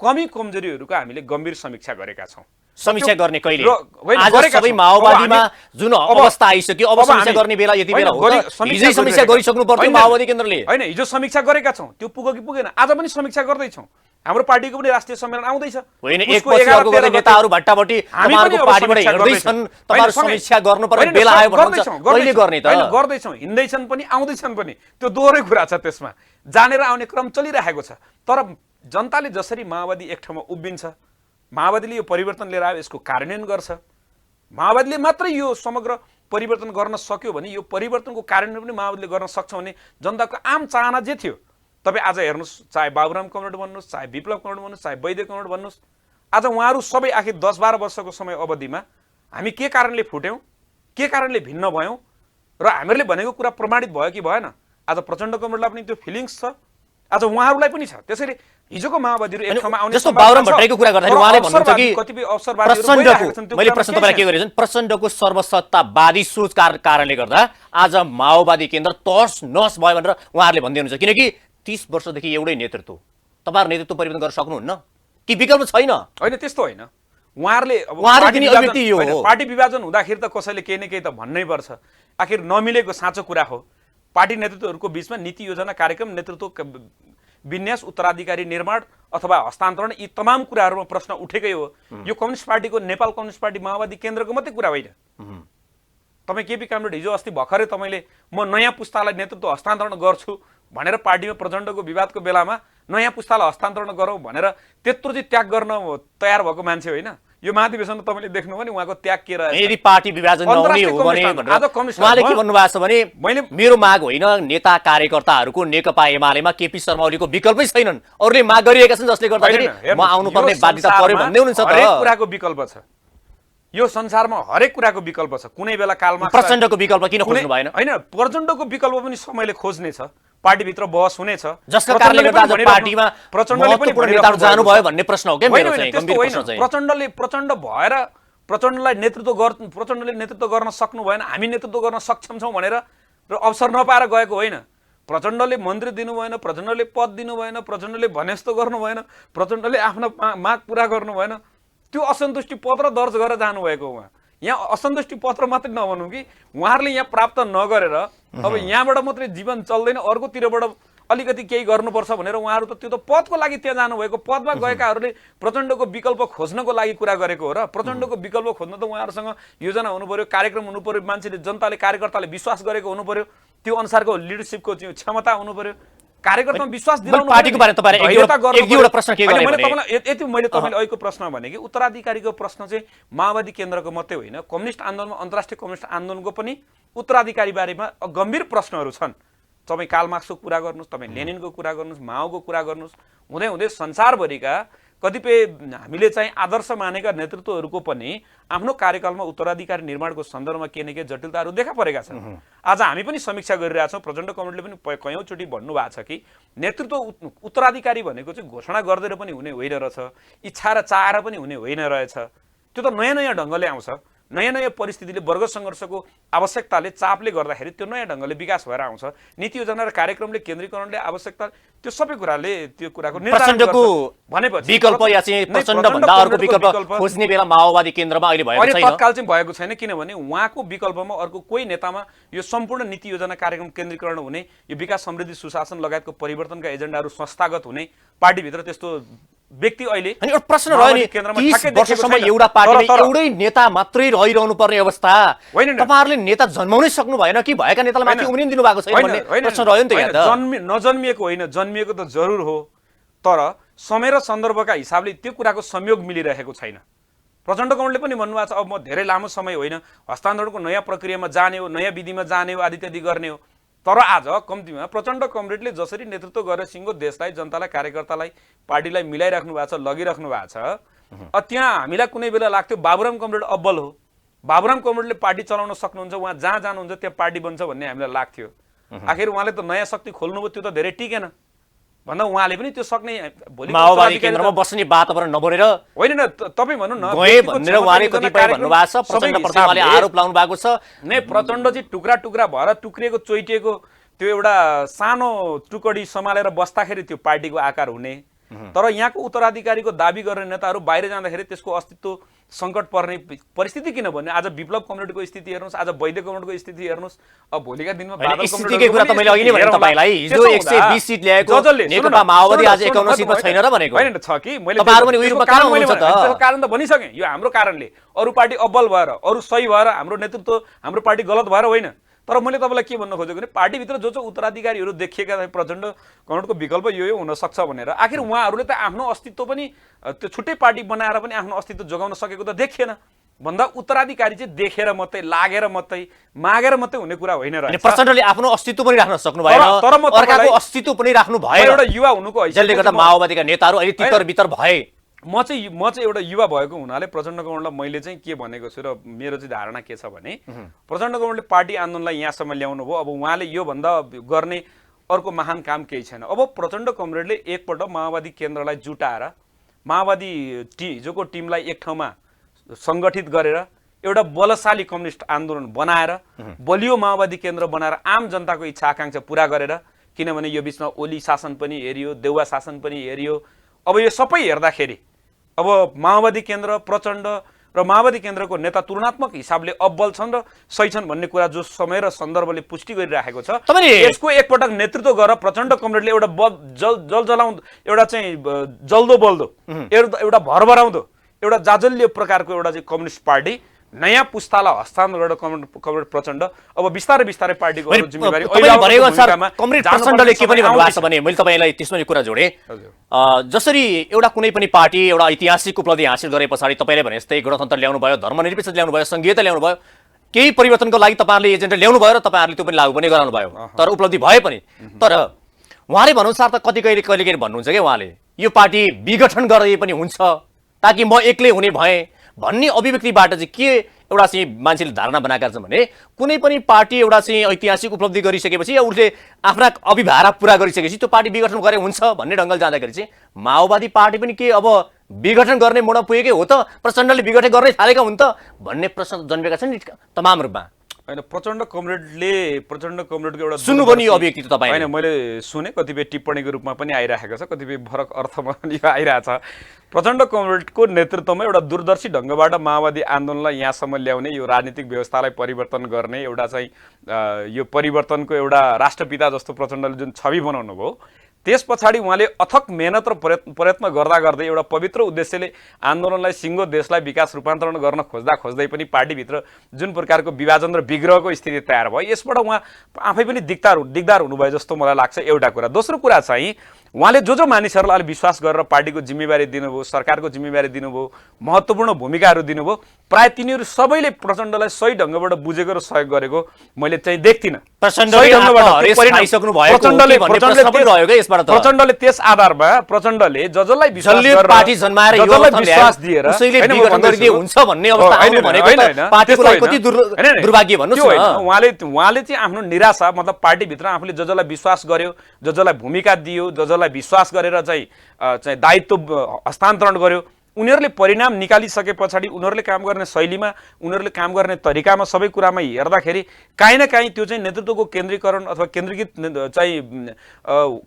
कमी कमजोरीहरूको हामीले गम्भीर समीक्षा गरेका छौँ।
समीक्षा गर्ने कहिले? आज सबै माओवादीमा जुन अवस्था आइसक्यो, अब समीक्षा गर्ने बेला यति बेला हो त? हिजै समीक्षा गरिसक्नु पर्थ्यो माओवादी केन्द्रले।
होइन, हिजो समीक्षा गरेका छौँ, त्यो पुग्यो कि पुगेन, आज पनि समीक्षा गर्दैछौँ। हाम्रो पार्टीको पनि राष्ट्रिय सम्मेलन आउँदैछ।
होइन, एकपछि अर्को गर्दै नेताहरू भट्टाभट्टी तपाईँहरूको पार्टीबाट हिँड्दैछन्, तपाईँहरू समीक्षा गर्नुपर्ने बेला आयो भन्नुहुन्छ, कहिले गर्ने त?
गर्दैछौँ, हिँड्दैछन् पनि आउँदैछन् पनि, त्यो दोहोरै कुरा छ। त्यसमा जानेर आउने क्रम चलिरहेको छ। तर जनताले जसरी माओवादी एक ठाउँमा उभिन्छ, माओवादीले यो परिवर्तन लिएर आयो, यसको कार्यान्वयन गर्छ, माओवादीले मात्रै यो समग्र परिवर्तन गर्न सक्यो भने यो परिवर्तनको कार्यान्वयन पनि माओवादीले गर्न सक्छ भने जनताको आम चाहना जे थियो, तपाईँ आज हेर्नुहोस्, चाहे बाबुराम कमरेड भन्नुहोस्, चाहे विप्लव कमरेड भन्नुहोस्, चाहे वैद्य कमरेड भन्नुहोस्, आज उहाँहरू सबै आखिर 10-12 वर्षको समय अवधिमा हामी के कारणले फुट्यौँ, के कारणले भिन्न भयौँ र हामीहरूले भनेको कुरा प्रमाणित भयो कि भएन? आज प्रचण्ड कमरेडलाई पनि त्यो फिलिङ्स छ, आज उहाँहरूलाई पनि छ। त्यसैले हिजोको माओवादीहरू एक ठाउँमा आउने
जस्तो बाबुराम भट्टराईको कुरा गर्दाखेरि उहाँले भन्नुहुन्छ कि प्रचण्डको, मैले प्रश्न तपाईँलाई के गरेँ, प्रचण्डको सर्वसत्तावादी सोचका कारणले गर्दा आज माओवादी केन्द्र तहस नहस भयो भनेर उहाँहरूले भन्दै हुनुहुन्छ, किनकि 30 वर्षदेखि एउटै नेतृत्व, तपाईँहरू नेतृत्व परिवर्तन गर्न सक्नुहुन्न कि विकल्प छैन?
होइन, त्यस्तो होइन। उहाँहरूले पार्टी विभाजन हुँदाखेरि त कसैले केही न केही त भन्नै पर्छ। आखिर नमिलेको साँचो कुरा हो। पार्टी नेतृत्वहरूको बिचमा नीति योजना कार्यक्रम, नेतृत्व विन्यास, उत्तराधिकारी निर्माण अथवा हस्तान्तरण, यी तमाम कुराहरूमा प्रश्न उठेकै हो। यो कम्युनिस्ट पार्टीको, नेपाल कम्युनिस्ट पार्टी माओवादी केन्द्रको मात्रै कुरा होइन। तपाईँ केपी कामरेड हिजो अस्ति भर्खरै तपाईँले म नयाँ पुस्तालाई नेतृत्व हस्तान्तरण गर्छु भनेर पार्टीमा प्रचण्डको विवादको बेलामा नयाँ पुस्तालाई हस्तान्तरण गरौँ भनेर त्यत्रो चाहिँ त्याग गर्न तयार भएको मान्छे होइन। यो महाधिवेशन तपाईँले देख्नु भने उहाँको त्याग के रहेछ?
यदि पार्टी विभाजन नहुने हो भने उहाँले के भन्नुभएको छ भने मेरो माग होइन, नेता कार्यकर्ताहरूको नेकपा एमालेमा केपी शर्मा ओलीको विकल्पै छैनन्, अरूले माग गरिरहेका छन्, जसले गर्दाखेरि म आउनुपर्ने बाध्यता पर्यो भन्दै हुनुहुन्छ। त
हरेक कुराको विकल्प छ, यो संसारमा हरेक कुराको विकल्प छ। कुनै बेला कालमा
प्रचण्डको विकल्प किन खोज्नु भएन?
होइन, प्रचण्डको विकल्प पनि समयले खोज्ने छ, पार्टीभित्र बहस हुनेछ,
जसका कारणले गर्दा पार्टीमा प्रचण्डले पनि नेताहरू जानुभयो भन्ने प्रश्न हो क्या मेरो चाहिँ, गम्भीर प्रश्न चाहिँ।
प्रचण्ड भएर प्रचण्डले नेतृत्व गर्न सक्नु भएन, हामी नेतृत्व गर्न सक्षम छौँ भनेर र अवसर नपाएर गएको होइन। प्रचण्डले मन्त्री दिनु भएन, प्रचण्डले पद दिनु भएन, प्रचण्डले भने जस्तो गर्नु भएन, प्रचण्डले आफ्नो माग पुरा गर्नु भएन, त्यो असन्तुष्टि पत्र दर्ज गरेर जानुभएको उहाँ। यहाँ असन्तुष्टि पत्र मात्रै नभनौँ कि उहाँहरूले यहाँ प्राप्त नगरेर अब यहाँबाट मात्रै जीवन चल्दैन, अर्कोतिरबाट अलिकति केही गर्नुपर्छ भनेर उहाँहरू त त्यो त पदको लागि त्यहाँ जानुभएको। पदमा गएकाहरूले प्रचण्डको विकल्प खोज्नको लागि कुरा गरेको हो र प्रचण्डको विकल्प खोज्न त उहाँहरूसँग योजना हुनु पर्यो, कार्यक्रम हुनु पर्यो, मान्छेले, जनताले, कार्यकर्ताले विश्वास गरेको हुनु पर्यो, त्यो अनुसारको लिडरसिपको क्षमता हुनु पर्यो, कार्यकर्तामा विश्वास दिलाउनु।
पार्टीको बारेमा तपाईहरु एक दुईवटा प्रश्न के गरे भने
मैले तपाईँले अहिलेको प्रश्न भने कि उत्तराधिकारीको प्रश्न चाहिँ माओवादी केन्द्रको मात्रै होइन, कम्युनिस्ट आन्दोलनमा, अन्तर्राष्ट्रिय कम्युनिस्ट आन्दोलनको पनि उत्तराधिकारी बारेमा गम्भीर प्रश्नहरू छन्। तपाईँ कार्ल मार्क्सको कुरा गर्नुहोस्, तपाईँ लेनिनको कुरा गर्नुहोस्, माओको कुरा गर्नुहोस्, हुँदै हुँदै संसारभरिका कतिपय हामीले चाहिँ आदर्श मानेका नेतृत्वहरूको पनि आफ्नो कार्यकालमा उत्तराधिकारी निर्माणको सन्दर्भमा के न के जटिलताहरू देखा परेका छन्। आज हामी पनि समीक्षा गरिरहेछौँ। प्रचण्ड कमरेडले पनि कयौँचोटि भन्नुभएको छ कि नेतृत्व उत्तराधिकारी भनेको चाहिँ घोषणा गर्दै पनि हुने होइन रहेछ, इच्छा र चाहेर पनि हुने होइन रहेछ। त्यो त नयाँ नयाँ ढङ्गले आउँछ, नयाँ नयाँ परिस्थितिले, वर्ग सङ्घर्षको आवश्यकताले, चापले गर्दाखेरि त्यो नयाँ ढङ्गले विकास भएर आउँछ। नीति योजना र कार्यक्रमले, केन्द्रीकरणले, आवश्यकता, त्यो सबै कुराले त्यो कुराको निर्धारण
भनेपछि विकल्प या चाहिँ प्रचण्ड भन्दा अर्को विकल्प खोज्ने बेला माओवादी केन्द्रमा अहिले भएको छैन,
तत्काल चाहिँ भएको छैन। किनभने उहाँको विकल्पमा अर्को कोही नेतामा यो सम्पूर्ण नीति योजना कार्यक्रम केन्द्रीकरण हुने, यो विकास, समृद्धि, सुशासन लगायतको परिवर्तनका एजेन्डाहरू संस्थागत हुने, पार्टीभित्र त्यस्तो व्यक्ति अहिले
अनि एउटा प्रश्न रह्यो नि, 30 वर्षसम्म एउटा पार्टीले एउटै नेता मात्रै रहिरहनु पर्ने अवस्था, तपाईहरुले नेता जन्माउनै सक्नु भएन कि भएका नेतालाई माथि उम्रिन दिनु भएको छैन भन्ने प्रश्न रह्यो नि त। यहाँ
नजन्मिएको होइन, जन्मिएको त जरुर हो, तर समय र सन्दर्भका हिसाबले त्यो कुराको संयोग मिलिरहेको छैन। प्रचण्ड कमरेडले पनि भन्नुभएको छ अब म धेरै लामो समय होइन, हस्तान्तरणको नयाँ प्रक्रियामा जाने हो, नयाँ विधिमा जाने हो, आदि इत्यादि गर्ने हो। तर आज कम्तीमा प्रचण्ड कमरेडले जसरी नेतृत्व गरेर सिङ्गो देशलाई, जनतालाई, कार्यकर्तालाई, पार्टीलाई मिलाइराख्नु भएको छ, लगिराख्नु भएको छ, त्यहाँ हामीलाई कुनै बेला लाग्थ्यो बाबुराम कमरेड अब्बल हो, बाबुराम कमरेडले पार्टी चलाउन सक्नुहुन्छ, उहाँ जहाँ जानुहुन्छ त्यहाँ पार्टी बन्छ भन्ने हामीलाई लाग्थ्यो। आखिर उहाँले त नयाँ शक्ति खोल्नुभयो, त्यो त धेरै टिकेन भन्दा उहाँले पनि त्यो सक्ने
माओवादी केन्द्रमा बस्ने वातावरण नबनेर
होइन न। तपाईँ भन्नु न
गए भनेर उहाँले कतिपय भन्नुभएको छ, प्रचण्डप्रति उहाँले आरोप लाउनु भएको छ।
नै प्रचण्ड चाहिँ टुक्रा टुक्रा भएर टुक्रिएको चोइटिएको त्यो एउटा सानो टुकडी सम्हालेर बस्दाखेरि त्यो पार्टीको आकार हुने। तर यहाँको उत्तराधिकारीको दाबी गर्ने नेताहरू बाहिर जाँदाखेरि त्यसको अस्तित्व सङ्कट पर्ने परिस्थिति किन भन्ने। आज विप्लव कमरेडको स्थिति हेर्नुहोस्, आज वैद्य कमरेडको स्थिति हेर्नुहोस्, अब भोलिका दिनमा
स्थितिकै कुरा त मैले अघि नै भने तपाईँलाई, हिजो 120 सिट ल्याएको नेकपा माओवादी आज 51 सिटमा छैन र भनेको
होइन छ कि मैले
तपाईहरु पनि उयो कहाँ हुनुहुन्छ त?
कारण त भनिसकेँ, यो हाम्रो कारणले, अरू पार्टी अब्बल भएर, अरू सही भएर, हाम्रो नेतृत्व हाम्रो पार्टी गलत भएर होइन। तर मैले तपाईँलाई के भन्न खोजेको भने पार्टीभित्र जो उत्तराधिकारीहरू देखिएका प्रचण्ड कमरेडको विकल्प यो हुनसक्छ भनेर, आखिर उहाँहरूले त आफ्नो अस्तित्व पनि त्यो छुट्टै पार्टी बनाएर पनि आफ्नो अस्तित्व जोगाउन सकेको त देखिएन। भन्दा उत्तराधिकारी चाहिँ देखेर मात्रै, लागेर मात्रै, मागेर मात्रै हुने कुरा होइन र
प्रचण्डले आफ्नो अस्तित्व पनि राख्न सक्नु भएन, अर्काको अस्तित्व पनि राख्नु भएन।
एउटा युवा हुनुको
हैसियतले गर्दा माओवादीका नेताहरू अहिले तितर बितर भए।
म चाहिँ एउटा युवा भएको हुनाले प्रचण्ड कमरेडलाई मैले चाहिँ के भनेको छु र मेरो चाहिँ धारणा के छ भने, प्रचण्ड कमरेडले पार्टी आन्दोलनलाई यहाँसम्म ल्याउनु भयो, अब उहाँले योभन्दा गर्ने अर्को महान काम केही छैन। अब प्रचण्ड कमरेडले एकपल्ट माओवादी केन्द्रलाई जुटाएर, माओवादी हिजोको टिमलाई एक ठाउँमा सङ्गठित गरेर एउटा बलशाली कम्युनिस्ट आन्दोलन बनाएर बलियो माओवादी केन्द्र बनाएर आम जनताको इच्छा आकाङ्क्षा पुरा गरेर, किनभने यो बिचमा ओली शासन पनि हेरियो, देउवा शासन पनि हेरियो, अब यो सबै हेर्दाखेरि अब माओवादी केन्द्र, प्रचण्ड र माओवादी केन्द्रको नेता तुलनात्मक हिसाबले अब्बल छन् र सही छन् भन्ने कुरा जो समय र सन्दर्भले पुष्टि गरिराखेको छ। यसको एकपटक नेतृत्व गरेर प्रचण्ड कमरेडले एउटा जलाउँदो, एउटा चाहिँ जल्दो बल्दो, एउटा भरभराउँदो, एउटा जाजल्य प्रकारको एउटा चाहिँ कम्युनिस्ट पार्टी नयाँ पुस्तालाई हस्तान्तरण गरेर कमरेड प्रचण्ड अब बिस्तारै बिस्तारै पार्टीको जिम्मेवारी
कमरेड प्रचण्डले के पनि भन्नुभएको छ भने मैले तपाईँलाई त्यसमा कुरा जोडेँ। जसरी एउटा कुनै पनि पार्टी एउटा ऐतिहासिक उपलब्धि हासिल गरे पछाडि तपाईँले भने जस्तै गणतन्त्र ल्याउनु भयो, धर्मनिरपेक्ष ल्याउनु भयो, संघीयता ल्याउनु भयो, केही परिवर्तनको लागि तपाईँहरूले एजेन्डा ल्याउनु भयो र तपाईँहरूले त्यो पनि लागू पनि गराउनु भयो, तर उपलब्धि भए पनि। तर उहाँले भन्नुसार त कहिले कहिले भन्नुहुन्छ क्या उहाँले, यो पार्टी विघटन गरे पनि हुन्छ ताकि म एक्लै हुने भएँ भन्ने अभिव्यक्तिबाट चाहिँ के एउटा चाहिँ मान्छेले धारणा बनाएका छन् भने कुनै पनि पार्टी एउटा चाहिँ ऐतिहासिक उपलब्धि गरिसकेपछि या उसले आफ्ना अभिभारा पुरा गरिसकेपछि त्यो पार्टी विघटन गरे हुन्छ भन्ने ढङ्गले जाँदाखेरि चाहिँ माओवादी पार्टी पनि के अब विघटन गर्ने मोडमा पुगेकै हो त, प्रचण्डले विघटन गर्नै थालेका हुन् त भन्ने प्रश्न जन्मेका छन् तमाम रूपमा।
होइन, प्रचण्ड कमरेडको एउटा
सुन्नुभयो नि यो अभिव्यक्ति त तपाईँ?
होइन, मैले सुने, कतिपय टिप्पणीको रूपमा पनि आइरहेको छ, कतिपय फरक अर्थमा पनि यो आइरहेछ। प्रचण्ड कमरेडको नेतृत्वमा एउटा दूरदर्शी ढङ्गबाट माओवादी आन्दोलनलाई यहाँसम्म ल्याउने, यो राजनीतिक व्यवस्थालाई परिवर्तन गर्ने एउटा चाहिँ यो परिवर्तनको एउटा राष्ट्रपिता जस्तो प्रचण्डले जुन छवि बनाउनु भयो, त्यस पछाडि उहाँले अथक मेहनत र प्रयत्न गर्दा गर्दै एउटा पवित्र उद्देश्यले आन्दोलनलाई सिङ्गो देशलाई विकास रूपान्तरण गर्न खोज्दै पनि पार्टीभित्र जुन प्रकारको विभाजन र विग्रहको स्थिति तयार भयो, यसबाट उहाँ आफै पनि दिगदार हुनुभयो जस्तो मलाई लाग्छ। एउटा कुरा। दोस्रो कुरा चाहिँ उहाँले जो मानिसहरूलाई अहिले विश्वास गरेर पार्टीको जिम्मेवारी दिनुभयो, सरकारको जिम्मेवारी दिनुभयो, महत्त्वपूर्ण भूमिकाहरू दिनुभयो, प्राय तिनीहरू सबैले प्रचण्डलाई सही ढङ्गबाट बुझेको र सहयोग गरेको मैले चाहिँ देख्दिनँ। प्रचण्डले त्यस आधारमा प्रचण्डले जसलाई विश्वास दिएर उहाँले चाहिँ आफ्नो निराशा मतलब पार्टीभित्र आफूले जसलाई विश्वास गर्यो, जसलाई भूमिका दियो, जसलाई विश्वास गरेर चाहिँ दायित्व हस्तान्तरण गर्यो, उनीहरूले परिणाम निकालिसके पछाडि उनीहरूले काम गर्ने शैलीमा, उनीहरूले काम गर्ने तरिकामा, सबै कुरामा हेर्दाखेरि काहीँ न काहीँ त्यो चाहिँ नेतृत्वको केन्द्रीकरण अथवा केन्द्रीकृत चाहिँ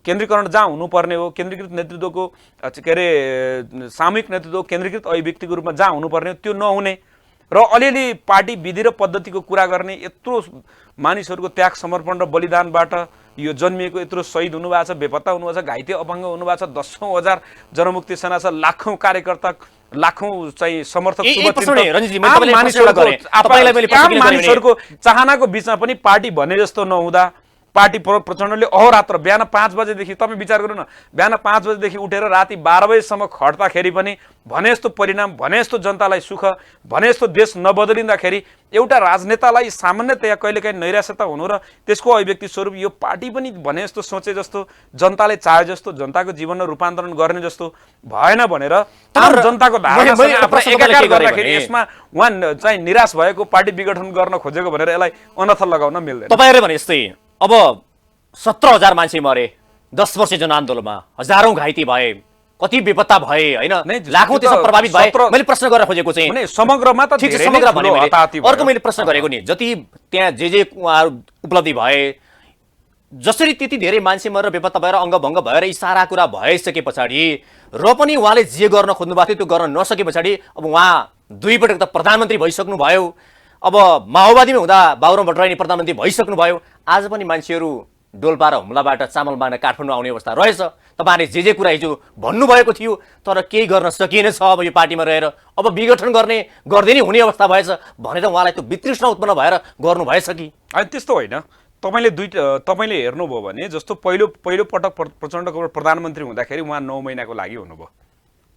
केन्द्रीकरण जहाँ हुनुपर्ने हो, केन्द्रीकृत नेतृत्वको के अरे सामूहिक नेतृत्व केन्द्रीकृत अभिव्यक्तिको रूपमा जहाँ हुनुपर्ने त्यो नहुने र अलिअलि पार्टी विधि र पद्धतिको कुरा गर्ने, यत्रो मानिसहरूको त्याग समर्पण र बलिदानबाट यो जन्मिएको यत्रो शहीद हुनुभएको छ, बेपत्ता हुनुभएको छ, घाइते अपाङ्ग हुनुभएको छ, 10,000 जनमुक्ति सेना छ, लाखौं कार्यकर्ता, लाखौं चाहिँ समर्थक, मानिसहरूको चाहनाको बिचमा पनि पार्टी भने जस्तो नहुँदा पार्टी प्रचण्डले अहोरात्र बिहान 5 बजेदेखि तपाईँ विचार गर्नु न, बिहान 5 बजेदेखि उठेर राति 12 बजेसम्म खट्दाखेरि पनि भने जस्तो परिणाम, भने जस्तो जनतालाई सुख, भने जस्तो देश नबदलिँदाखेरि एउटा राजनेतालाई सामान्यतया कहिलेकाहीँ नैराश्यता हुनु र त्यसको अभिव्यक्ति स्वरूप यो पार्टी पनि भने जस्तो सोचे जस्तो, जनताले चाहे जस्तो, जनताको जीवनमा रूपान्तरण गर्ने जस्तो भएन भनेर जनताको धारणासँग आफ्नो एकाकार गर्दाखेरि यसमा उहाँ चाहिँ निराश भएको, पार्टी विघटन गर्न खोजेको भनेर यसलाई अनर्थ लगाउन मिल्दैन।
तपाईँहरूले भने जस्तै अब 17,000 मान्छे मरे 10 वर्ष जनआन्दोलनमा, हजारौं घाइते भए, कति बेपत्ता भए हैन, लाखौं त्यसमा प्रभावित भए। मैले प्रश्न गर्न खोजेको चाहिँ
भने समग्रमा त
ठीक छ,
धेरै नै
समग्र भने
ठुलो हताहती भयो।
अर्को मैले प्रश्न गरेको नि, जति त्यहाँ जे उहाँहरू उपलब्धि भए, जसरी त्यति धेरै मान्छे मरेर बेपत्ता भएर अङ्गभङ्ग भएर यी सारा कुरा भइसके पछाडि र पनि उहाँले जे गर्न खोज्नु भएको थियो त्यो गर्न नसके पछाडि अब उहाँ 2 पटक त प्रधानमन्त्री भइसक्नु भयो, अब माओवादीमा हुँदा बाबुराम भट्टराई प्रधानमन्त्री भइसक्नु भयो, आज पनि मान्छेहरू डोल्पा र हुम्लाबाट चामल माग्न काठमाडौँ आउने अवस्था रहेछ। तपाईँहरूले जे कुरा हिजो भन्नुभएको थियो तर केही गर्न सकिएनछ अब यो पार्टीमा रहेर, अब विघटन गर्ने गर्दै नै हुने अवस्था भएछ भनेर उहाँलाई त्यो वितृष्णा उत्पन्न भएर गर्नु भएछ कि?
अनि त्यस्तो होइन, तपाईँले हेर्नुभयो भने जस्तो पहिलो पटक प्रचण्डको प्रधानमन्त्री हुँदाखेरि उहाँ 9 महिनाको लागि हुनुभयो।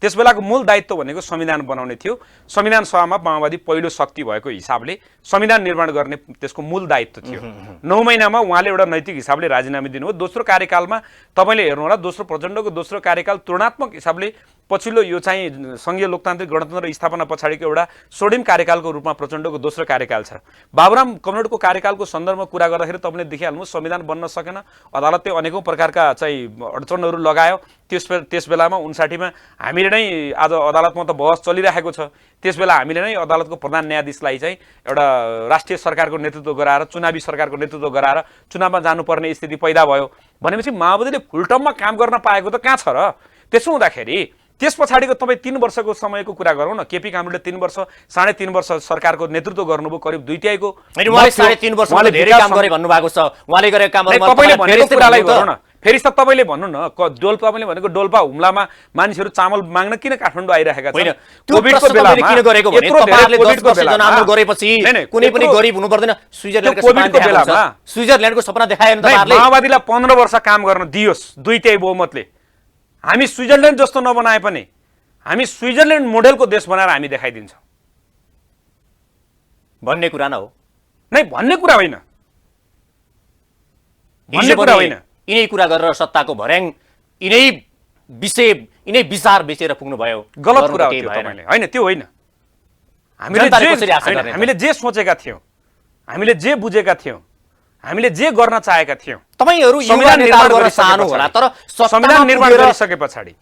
त्यस बेलाको मूल दायित्व भनेको संविधान बनाउने थियो। संविधान सभामा माओवादी पहिलो शक्ति भएको हिसाबले संविधान निर्माण गर्ने त्यसको मूल दायित्व थियो। 9 महिनामा उहाँले एउटा नैतिक हिसाबले राजीनामा दिनुभयो। दोस्रो कार्यकालमा तपाईँले हेर्नु होला, दोस्रो प्रचण्डको दोस्रो कार्यकाल तुलनात्मक हिसाबले पछिल्लो यो चाहिँ संघीय लोकतान्त्रिक गणतन्त्र स्थापना पछाडिको एउटा स्वर्णिम कार्यकालको रूपमा प्रचण्डको दोस्रो कार्यकाल छ। बाबुराम कमरेडको कार्यकालको सन्दर्भमा कुरा गर्दाखेरि तपाईँले देखिहाल्नु संविधान बन्न सकेन, अदालतले अनेकौं प्रकारका चाहिँ अडचनहरू लगायो। त्यस बेलामा 59 मा हामीले नै आज अदालतमा त बहस चलिरहेको छ, त्यस बेला हामीले नै अदालतको प्रधान न्यायाधीशलाई चाहिँ एउटा राष्ट्रिय सरकारको नेतृत्व गराएर, चुनावी सरकारको नेतृत्व गराएर चुनावमा जानुपर्ने स्थिति पैदा भयो भनेपछि माओवादीले फुलटममा काम गर्न पाएको त कहाँ छ र? त्यसो हुँदाखेरि त्यस पछाडिको तपाईँ 3 वर्षको समयको कुरा गरौँ न। केपी कामरेडले 3 वर्ष 3.5 वर्ष सरकारको नेतृत्व गर्नुभयो, करिब 2/3
उहाँले 3.5 वर्ष धेरै काम गरे भन्नुभएको छ। उहाँले गरेको कामहरुमा
तपाईले भनेको कुरालाई गरौँ न, फेरि त तपाईँले भन्नु न, तपाईँले भनेको डोल्पा हुम्लामा मानिसहरू चामल माग्न किन काठमाडौँ आइरहेका छन्?
कोभिडको बेलामा किन गरेको भने तपाईहरुले 10 वर्ष जनआन्दोलन गरेपछि कुनै पनि गरिब हुनु पर्दैन, स्विजरल्यान्डको सपना देखाएन तपाईहरुले।
माओवादीलाई 15 वर्ष काम गर्न दियोस् 2/3 बहुमतले, हामी स्विजरल्यान्ड जस्तो नबनाए पनि हामी स्विजरल्यान्ड मोडेलको देश बनाएर हामी देखाइदिन्छौँ
भन्ने कुरा न हो।
नै भन्ने कुरा होइन, भन्ने कुरा होइन।
यिनै कुरा गरेर सत्ताको भर्याङ, यिनै विचार बेचेर पुग्नु भयो,
गलत कुरा हो त्यो तपाईले। होइन त्यो होइन, हामीले जे सोचेका थियौँ, हामीले जे बुझेका थियौँ, हामीले जे गर्न चाहेका थियौँ,
तपाईहरु
संविधान निर्माण गर्न
चाहनु होला, तर
संविधान निर्माण गरिसके पछाडि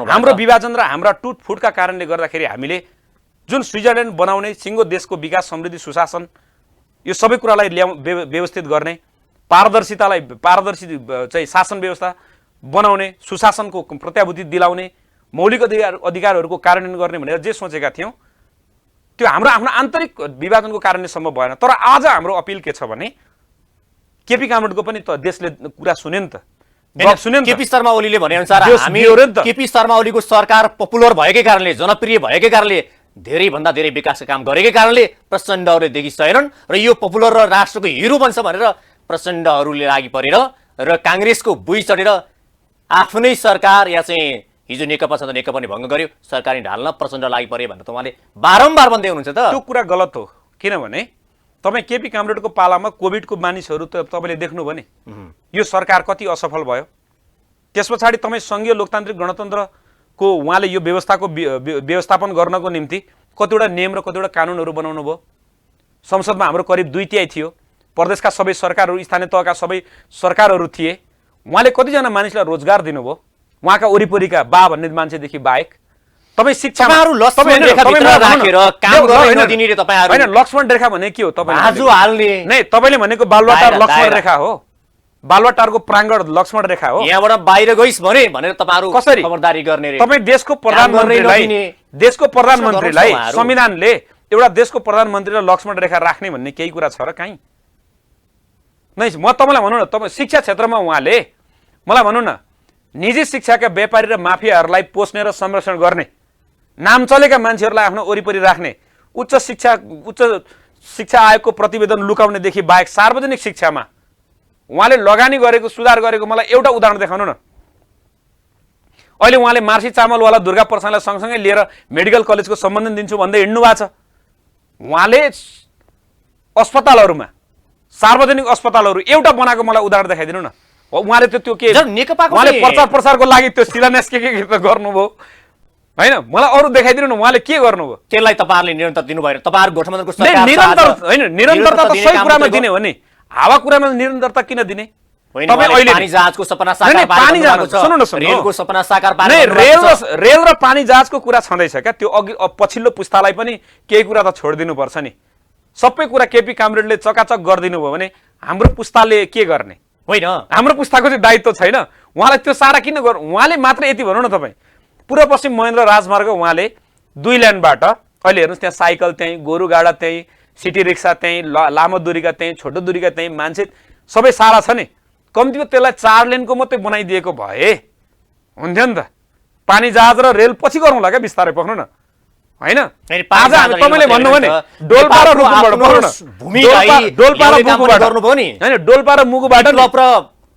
हाम्रो विभाजन र हाम्रा टुटफुटका कारणले गर्दाखेरि हामीले जुन स्विजरल्यान्ड बनाउने, सिङ्गो देशको विकास, समृद्धि, सुशासन यो सबै कुरालाई व्यवस्थित गर्ने, पारदर्शी चाहिँ शासन व्यवस्था बनाउने, सुशासनको प्रत्याभूति दिलाउने, मौलिक अधिकारहरूको कार्यान्वयन गर्ने भनेर जे सोचेका थियौँ त्यो हाम्रो आफ्नो आन्तरिक विभाजनको कारणले सम्भव भएन। तर आज हाम्रो अपिल के छ भने केपी कामरेडको पनि त देशले कुरा सुन्यो नि त, सुन्यो नि त।
केपी शर्मा ओलीले भने अनुसार हामी केपी शर्मा ओलीको सरकार पपुलर भएकै कारणले, जनप्रिय भएकै कारणले, धेरै भन्दा धेरै विकासका काम गरेकै कारणले प्रचण्डहरूले देखिसकेनन् र यो पपुलर र राष्ट्रको हिरो बन्छ भनेर प्रचण्डहरूले लागि परेर र कांग्रेसको बुई चढेर आफ्नै सरकार या चाहिँ हिजो नेकपा छ त नेकपा पनि भङ्ग गर्यो, सरकारी ढाल्न प्रचण्ड लागि परे भनेर त उहाँले बारम्बार भन्दै हुनुहुन्छ त।
त्यो कुरा गलत हो, किनभने तपाईँ केपी कामरेडको पालामा कोभिडको मानिसहरू त तपाईँले देख्नुभयो नि, यो सरकार कति असफल भयो। त्यस पछाडि तपाईँ संघीय लोकतान्त्रिक गणतन्त्रको उहाँले यो व्यवस्थापन गर्नको निम्ति कतिवटा नियम र कतिवटा कानुनहरू बनाउनु भयो। संसदमा हाम्रो करिब 2/3 थियो, प्रदेशका सबै सरकारहरू, स्थानीय तहका सबै सरकारहरू थिए, उहाँले कतिजना मानिसलाई रोजगार दिनुभयो उहाँका वरिपरिका बा भन्ने मान्छेदेखि बाहेक। तपाईँ शिक्षाहरू
लक्ष्मण
रेखा भने के हो?
तपाईँ
नै तपाईँले भनेको बालुवाटार लक्ष्मण रेखा हो, बालुवाटारको प्राङ्गण लक्ष्मण रेखा हो।
यहाँबाट बाहिर गइस् भने भनेर तपाईहरु
कसरी
खबरदारी गर्ने रे?
तपाईँ देशको प्रधानमन्त्रीलाई संविधानले एउटा देशको प्रधानमन्त्रीलाई लक्ष्मण रेखा राख्ने भन्ने केही कुरा छ र काहीँ नै? म तपाईँलाई भनौँ न, तपाईँ शिक्षा क्षेत्रमा उहाँले मलाई भनौँ न, निजी शिक्षाका व्यापारी र माफियाहरूलाई पोस्ने र संरक्षण गर्ने, नाम चलेका मान्छेहरूलाई आफ्नो वरिपरि राख्ने, उच्च शिक्षा आयोगको प्रतिवेदन लुकाउनेदेखि बाहेक सार्वजनिक शिक्षामा उहाँले लगानी गरेको सुधार गरेको मलाई एउटा उदाहरण देखाउनु न। अहिले उहाँले मार्सी चामलवाला दुर्गा प्रसादलाई सँगसँगै लिएर मेडिकल कलेजको सम्बन्धन दिन्छु भन्दै हिँड्नु भएको छ। उहाँले अस्पतालहरूमा सार्वजनिक अस्पतालहरू एउटा बनाएको मलाई उदाहरण देखाइदिनु न। उहाँले त्यो के उहाँले प्रचार प्रसारको लागि त्यो शिलान्यास के गर्नुभयो होइन, मलाई अरू देखाइदिनु न उहाँले के गर्नुभयो।
त्यसलाई तपाईँहरूले निरन्तर दिनु भएन। तपाईँहरू गठबन्धनको सरकार
निरन्तर होइन, निरन्तरता त सही कुरामा दिने हो नि, हावा कुरामा निरन्तरता किन दिने?
पानी जहाजको सपना साकार पारेको छ, रेलको सपना साकार पारेको छ।
रेल र पानी जहाजको कुरा छँदैछ क्या, त्यो अघि पछिल्लो पुस्तालाई पनि केही कुरा त छोडिदिनु पर्छ नि। सबै कुरा केपी कामरेडले चकाचक गरिदिनु भयो भने हाम्रो पुस्ताले के गर्ने?
होइन,
हाम्रो पुस्ताको चाहिँ दायित्व छैन। उहाँलाई त्यो सारा किन गर्नु? उहाँले मात्र यति भन्नु न, तपाईँ पूर्व पश्चिम महेन्द्र राजमार्ग उहाँले 2 लेनबाट अहिले हेर्नुहोस्, त्यहाँ साइकल त्यहीँ, गोरुगाडा त्यहीँ, सिटी रिक्सा त्यहीँ, लामो दूरीका त्यहीँ, छोटो दूरीका त्यहीँ, मान्छे सबै सारा छ नि। कम्तीमा त्यसलाई 4 लेनको मात्रै बनाइदिएको भए हुन्थ्यो नि त। पानी जहाज र रेल पछि गरौँला क्या, बिस्तारै पक्नु न होइन। आज तपाईँले भन्नुभयो नि डोल्पा र रुकुमबाट पक्नु न, डोल्पा र मुगुबाट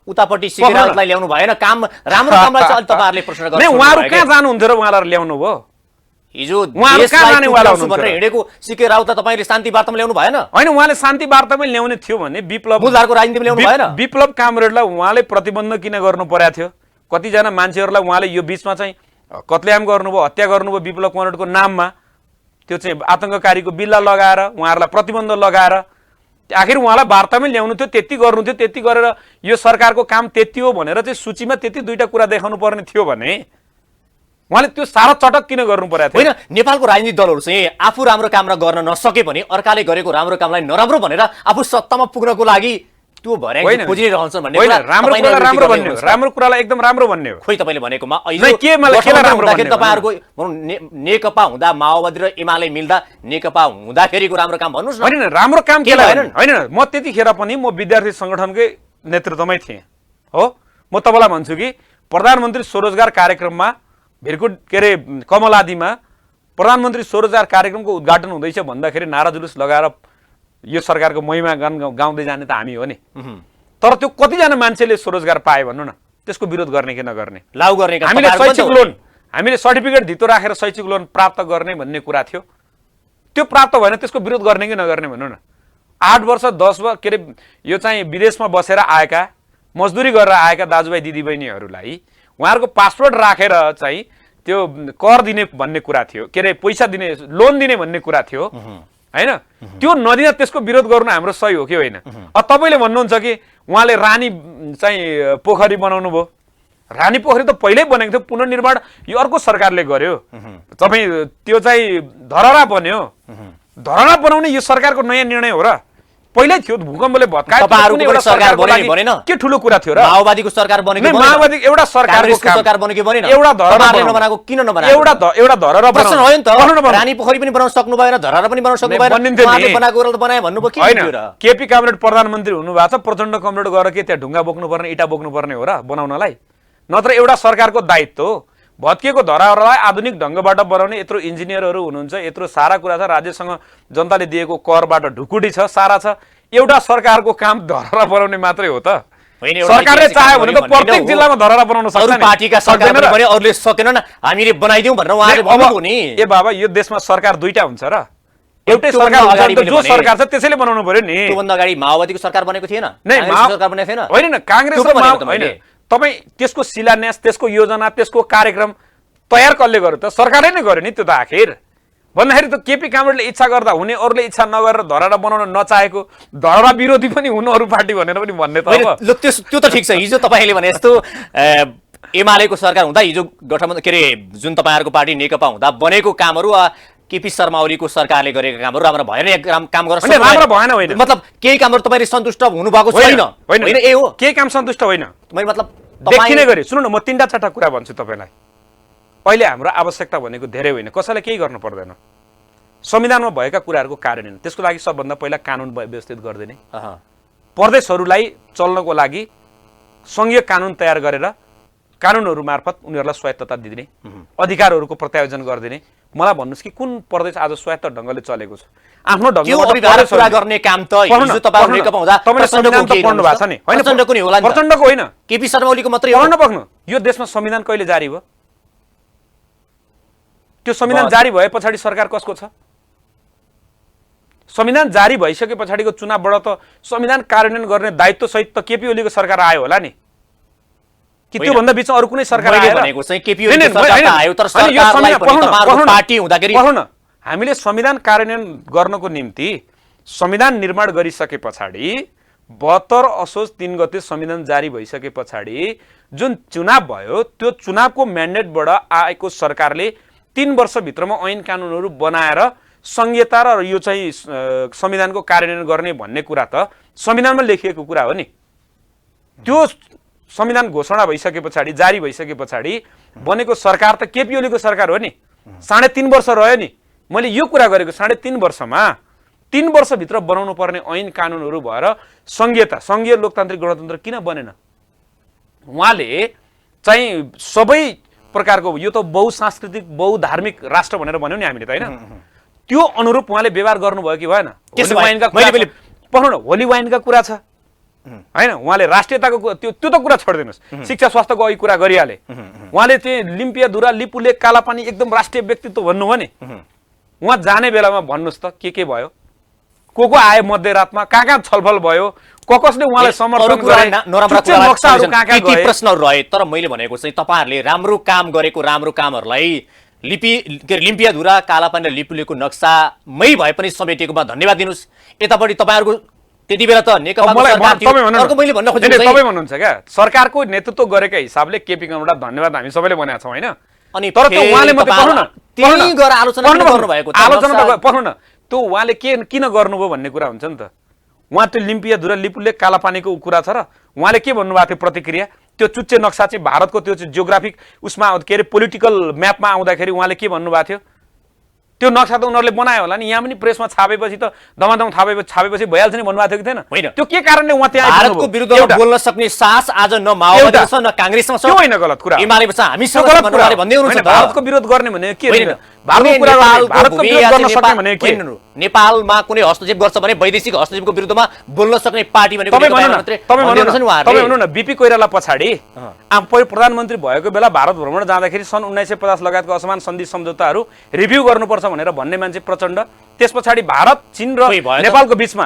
उतापट्टि सिकेरालाई ल्याउनु भएन। काम राम्रो कामलाई चाहिँ तपाईँहरूले प्रश्न गर्नु।
उहाँहरू कहाँ जानुहुन्थ्यो र उहाँलाई ल्याउनु भयो?
हिजो हिँडेको सिके राउत त तपाईँले शान्ति वार्तामा ल्याउनु भएन?
होइन, उहाँले शान्ति वार्तामै ल्याउने थियो भने
मूलधारको राजनीतिमा ल्याउनु भएन।
विप्लव कामरेडलाई उहाँले प्रतिबन्ध किन गर्नु परेको थियो? कतिजना मान्छेहरूलाई उहाँले यो बिचमा चाहिँ कत्लेआम गर्नुभयो, हत्या गर्नुभयो विप्लव कामरेडको नाममा। त्यो चाहिँ आतङ्ककारीको बिल्ला लगाएर उहाँहरूलाई प्रतिबन्ध लगाएर आखिर उहाँलाई वार्तामै ल्याउनु थियो, त्यति गर्नु थियो। त्यति गरेर यो सरकारको काम त्यति हो भनेर चाहिँ सूचीमा त्यति 2टा कुरा देखाउनु पर्ने थियो भने उहाँले त्यो सारा चटक किन गर्नु परेको थियो?
होइन, नेपालको राजनीतिक दलहरू चाहिँ आफू राम्रो काम गर्न नसके पनि अर्काले गरेको राम्रो कामलाई नराम्रो भनेर आफू सत्तामा पुग्नको लागि त्यो भर्याङ खोजिरहन्छन् भन्ने कुरा।
राम्रो कुरालाई एकदम राम्रो भन्ने हो।
खोइ तपाईँले भनेकोमा तपाईँहरूको नेकपा हुँदा माओवादी र एमाले मिल्दा नेकपा हुँदाखेरिको राम्रो काम भन्नुहोस् न।
होइन, राम्रो काम के होइन, म त्यतिखेर पनि म विद्यार्थी सङ्गठनकै नेतृत्वमै थिएँ हो। म तपाईँलाई भन्छु कि प्रधानमन्त्री स्वरोजगार कार्यक्रममा भिरकुट के अरे कमलादीमा प्रधानमन्त्री स्वरोजगार कार्यक्रमको उद्घाटन हुँदैछ भन्दाखेरि नारा जुलुस लगाएर यो सरकारको महिमा गाउँदै जाने त हामी हो नि। तर त्यो कतिजना मान्छेले स्वरोजगार पाए भन्नु न, त्यसको विरोध गर्ने कि नगर्ने?
लागू गर्ने।
हामीले शैक्षिक लोन, हामीले सर्टिफिकेट धितो राखेर शैक्षिक लोन प्राप्त गर्ने भन्ने कुरा थियो, त्यो प्राप्त भएन, त्यसको विरोध गर्ने कि नगर्ने भन्नु न? 8 वर्ष 10 वर्ष के अरे यो चाहिँ विदेशमा बसेर आएका मजदुरी गरेर आएका दाजुभाइ दिदीबहिनीहरूलाई उहाँहरूको पासपोर्ट राखेर चाहिँ त्यो कर दिने भन्ने कुरा थियो, के अरे पैसा दिने, लोन दिने भन्ने कुरा थियो होइन। त्यो नदिँदा त्यसको विरोध गर्नु हाम्रो सही हो कि होइन? अब तपाईँले भन्नुहुन्छ कि उहाँले रानी चाहिँ पोखरी बनाउनु भयो। रानी पोखरी त पहिल्यै बनेको थियो, पुनर्निर्माण यो अर्को सरकारले गर्यो। तपाईँ त्यो चाहिँ धरहरा बन्यो, धरहरा बनाउने यो सरकारको नयाँ निर्णय हो र? पहिल्यै थियो, भूकम्पले भत्कायो।
सरकार बनेन
के ठुलो कुरा थियो र?
माओवादीको सरकार बनेको,
माओवादी एउटा सरकार
बनेको बनेन,
एउटा धरहरा
नबनाएको किन नबनाएको?
एउटा धरहरा
प्रश्न हो नि त। रानी पोखरी पनि बनाउन सक्नु भएन, धरहरा पनि बनाउन सक्नु भएन, उहाँले बनाएको र बनाए भन्नुभयो के
होइन? केपी कामरेड प्रधानमन्त्री हुनुभएको छ, प्रचण्ड कमरेड गएर के त्यहाँ ढुङ्गा बोक्नु पर्ने, इटा बोक्नु पर्ने हो र बनाउनलाई? नत्र एउटा सरकारको दायित्व हो भत्किएको धरहरालाई आधुनिक ढङ्गबाट बनाउने। यत्रो इन्जिनियरहरू हुनुहुन्छ, यत्रो सारा कुरा छ, राज्यसँग जनताले दिएको करबाट ढुकुटी छ, सारा छ। एउटा सरकारको काम धरहरा बनाउने मात्रै हो त? सरकारले चाह्यो भने त प्रत्येक जिल्लामा धरहरा बनाउन सक्छ नि।
पार्टीका सरकारले भने अरूले सकेनन्, हामीले बनाइदिउँ भनेर उहाँले भन्नुभयो नि।
ए बाबा, यो देशमा सरकार 2टा हुन्छ र? एउटै सरकार हुन्छ, जो सरकार छ त्यसैले बनाउनु पर्यो नि।
त्योभन्दा अगाडि माओवादीको सरकार बनेको थिएन? सरकार बनेको थिएन?
होइन न, काङ्ग्रेस होइन। तपाईँ त्यसको शिलान्यास, त्यसको योजना, त्यसको कार्यक्रम तयार कसले गर्यो त? सरकारले नै गर्यो नि त्यो त। आखिर भन्दाखेरि त केपी कामरेडले इच्छा गर्दा हुने, अरूले इच्छा नगरेर धरहरा बनाउन नचाहेको, धरहरा विरोधी पनि हुनु अरू पार्टी भनेर पनि भन्ने त अब
त्यो त ठिक छ। हिजो तपाईँले भने जस्तो एमालेको सरकार हुँदा हिजो गठबन्धन के अरे जुन तपाईँहरूको पार्टी नेकपा हुँदा बनेको कामहरू केपी शर्मा ओलीको सरकारले गरेका कामहरू राम्रो भएन, काम गर्न सक्नु
राम्रो भएन। होइन,
मतलब केही कामहरू तपाईँले सन्तुष्ट हुनुभएको छैन?
होइन, ए हो, केही काम सन्तुष्ट होइन।
मतलब
देखिने गरी सुन्नु न, म 3टा कुरा भन्छु तपाईँलाई। अहिले हाम्रो आवश्यकता भनेको धेरै होइन, कसैलाई केही गर्नु पर्दैन। संविधानमा भएका कुराहरूको कार्यान्वयन, त्यसको लागि सबभन्दा पहिला कानुन व्यवस्थित गरिदिने, प्रदेशहरूलाई चल्नको लागि सङ्घीय कानुन तयार गरेर कानुनहरू मार्फत उनीहरूलाई स्वायत्तता दिने, अधिकारहरूको प्रत्यायोजन गरिदिने। मलाई भन्नुहोस् कि कुन प्रदेश आज स्वायत्त ढङ्गले चलेको छ? आफ्नो
त्यो
ढङ्गबाट
अभिभावक
पढ्यो
पुरा
छोरीले।
गर्ने काम त
पढ्नु न,
हिजो तपाईहरु
पढ्नु न।
नेकपा हुँदा
तपाईले संविधान त पढ्नु भएको छ नि होइन?
प्रचण्डको नि होला नि त।
प्रचण्डको होइन,
केपी शर्मा ओलीको मात्रै हो।
पढ्न बग्नु। यो देशमा संविधान कहिले जारी भयो? त्यो संविधान
बस।
जारी भए पछाडि सरकार कसको छ? संविधान जारी भइसके पछाडिको चुनावबाट त संविधान कार्यान्वयन गर्ने दायित्व सहित त केपी ओलीको सरकार आयो होला नि, कि
होइन।
त्योभन्दा बिचमा अरू कुनै सरकार
मैले
आयो र?
भनेको चाहिँ केपी
होइन,
ओलीको
होइन,
सरकार त
होइन।
आयो, तर
होइन, यो
सरकारलाई
संविधान
पनि
पढ्नु न,
तपाईहरुको
पढ्नु न।
पार्टी हुँदाखेरि
पढ्नु न। हामीले संविधान कार्यान्वयन गर्नको निम्ति संविधान निर्माण गरिसके पछाडि 72 असोज 3 गते संविधान जारी भइसके पछाडि जुन चुनाव भयो त्यो चुनावको म्यान्डेटबाट आएको सरकारले 3 वर्षभित्रमा ऐन कानुनहरू बनाएर संहिता र यो चाहिँ संविधानको कार्यान्वयन गर्ने भन्ने कुरा त संविधानमा लेखिएको कुरा हो नि। त्यो संविधान घोषणा भइसके पछाडि जारी भइसके पछाडि बनेको सरकार त केपी ओलीको सरकार हो नि। 3.5 वर्ष रह्यो नि। मैले यो कुरा गरेको 3.5 वर्षमा 3 वर्षभित्र बनाउनु पर्ने ऐन कानुनहरू भएर संघीय लोकतान्त्रिक गणतन्त्र किन बनेन? उहाँले चाहिँ सबै प्रकारको यो त बहुसांस्कृतिक बहुधार्मिक राष्ट्र भनेर भन्यौ नि हामीले त होइन, त्यो अनुरूप उहाँले व्यवहार गर्नुभयो कि भएन?
त्यसो
होली
भए
वाइनका कुरा
मैले
छ। पढ्नु न, होली वाइनका कुरा छ होइन? उहाँले राष्ट्रियताको त्यो त कुरा छोडिदिनुहोस्, शिक्षा स्वास्थ्यको अघि कुरा गरिहाले। उहाँले चाहिँ लिम्पियाधुरा लिपुलेक कालापानी एकदम राष्ट्रिय व्यक्तित्व भन्नुभयो नि। उहाँ जाने बेलामा भन्नुहोस् त के भयो? को आए मध्यरातमा, कहाँ छलफल भयो, कसले उहाँलाई समर्थन गरे, चुच्चे नक्साहरू कहाँ गए?
प्रश्नहरू रहे, तर मैले भनेको चाहिँ तपाईहरुले राम्रो काम गरेको राम्रो कामहरूलाई लिम्पियाधुरा कालापानी र लिपुलेको नक्सामै भए पनि समेटेकोमा धन्यवाद दिनुस्। यतापट्टि तपाईहरुको त्यति बेला त नेकपाको सरकार थियो। अर्को मैले भन्न खोजेको चाहिँ
तपाईँ भन्नुहुन्छ क्या सरकारको नेतृत्व गरेका हिसाबले केपी कमलबाट धन्यवाद हामी सबैले भनेका छौँ होइन?
अनि
तर त्यो उहाँले मात्रै पढ्नु न,
त्यही गएर आलोचना पनि गर्नुभएको छ।
आलोचना पढ्नु न, त्यो उहाँले किन गर्नुभयो भन्ने कुरा हुन्छ नि त। उहाँ त्यो लिम्पियाधुरा लिपुलेक कालापानीको कुरा छ र उहाँले के भन्नुभएको थियो प्रतिक्रिया? त्यो चुच्चे नक्सा चाहिँ भारतको त्यो चाहिँ जियोग्राफिक उसमा के अरे पोलिटिकल म्यापमा आउँदाखेरि उहाँले के भन्नुभएको थियो? त्यो नक्सा त उनीहरूले बनायो होला नि, यहाँ पनि प्रेसमा छापेपछि त दमादम छापेपछि भइहाल्छ नि भन्नुभएको थियो कि थिएन?
होइन,
त्यो के कारणले उहाँ त्यहाँ
भारतको विरुद्धमा बोल्न सक्ने साहस आज न माओवादीमा छ न कांग्रेसमा छ।
त्यो होइन गलत कुरा,
एमालेमा छ, हामीसँग
गलत कुरा
भन्दै हुनुहुन्छ त।
भारतको विरोध गर्ने भने के
होइन,
भारतको कुरा गर्ने, भारतको विरोध गर्न सक्ने भने के?
नेपालमा कुनै हस्तक्षेप गर्छ भने वैदेशिक हस्तक्षेपको विरुद्धमा बोल्न सक्ने पार्टी भनेको
तपाईँ भन्नु न, बीपी कोइराला पछाडि प्रधानमन्त्री भएको बेला भारत भ्रमण जाँदाखेरि सन् 1950 लगायतको असमान सन्धि सम्झौताहरू रिभ्यू गर्नुपर्छ भनेर भन्ने मान्छे प्रचण्ड, त्यस पछाडि भारत चीन र नेपालको बीचमा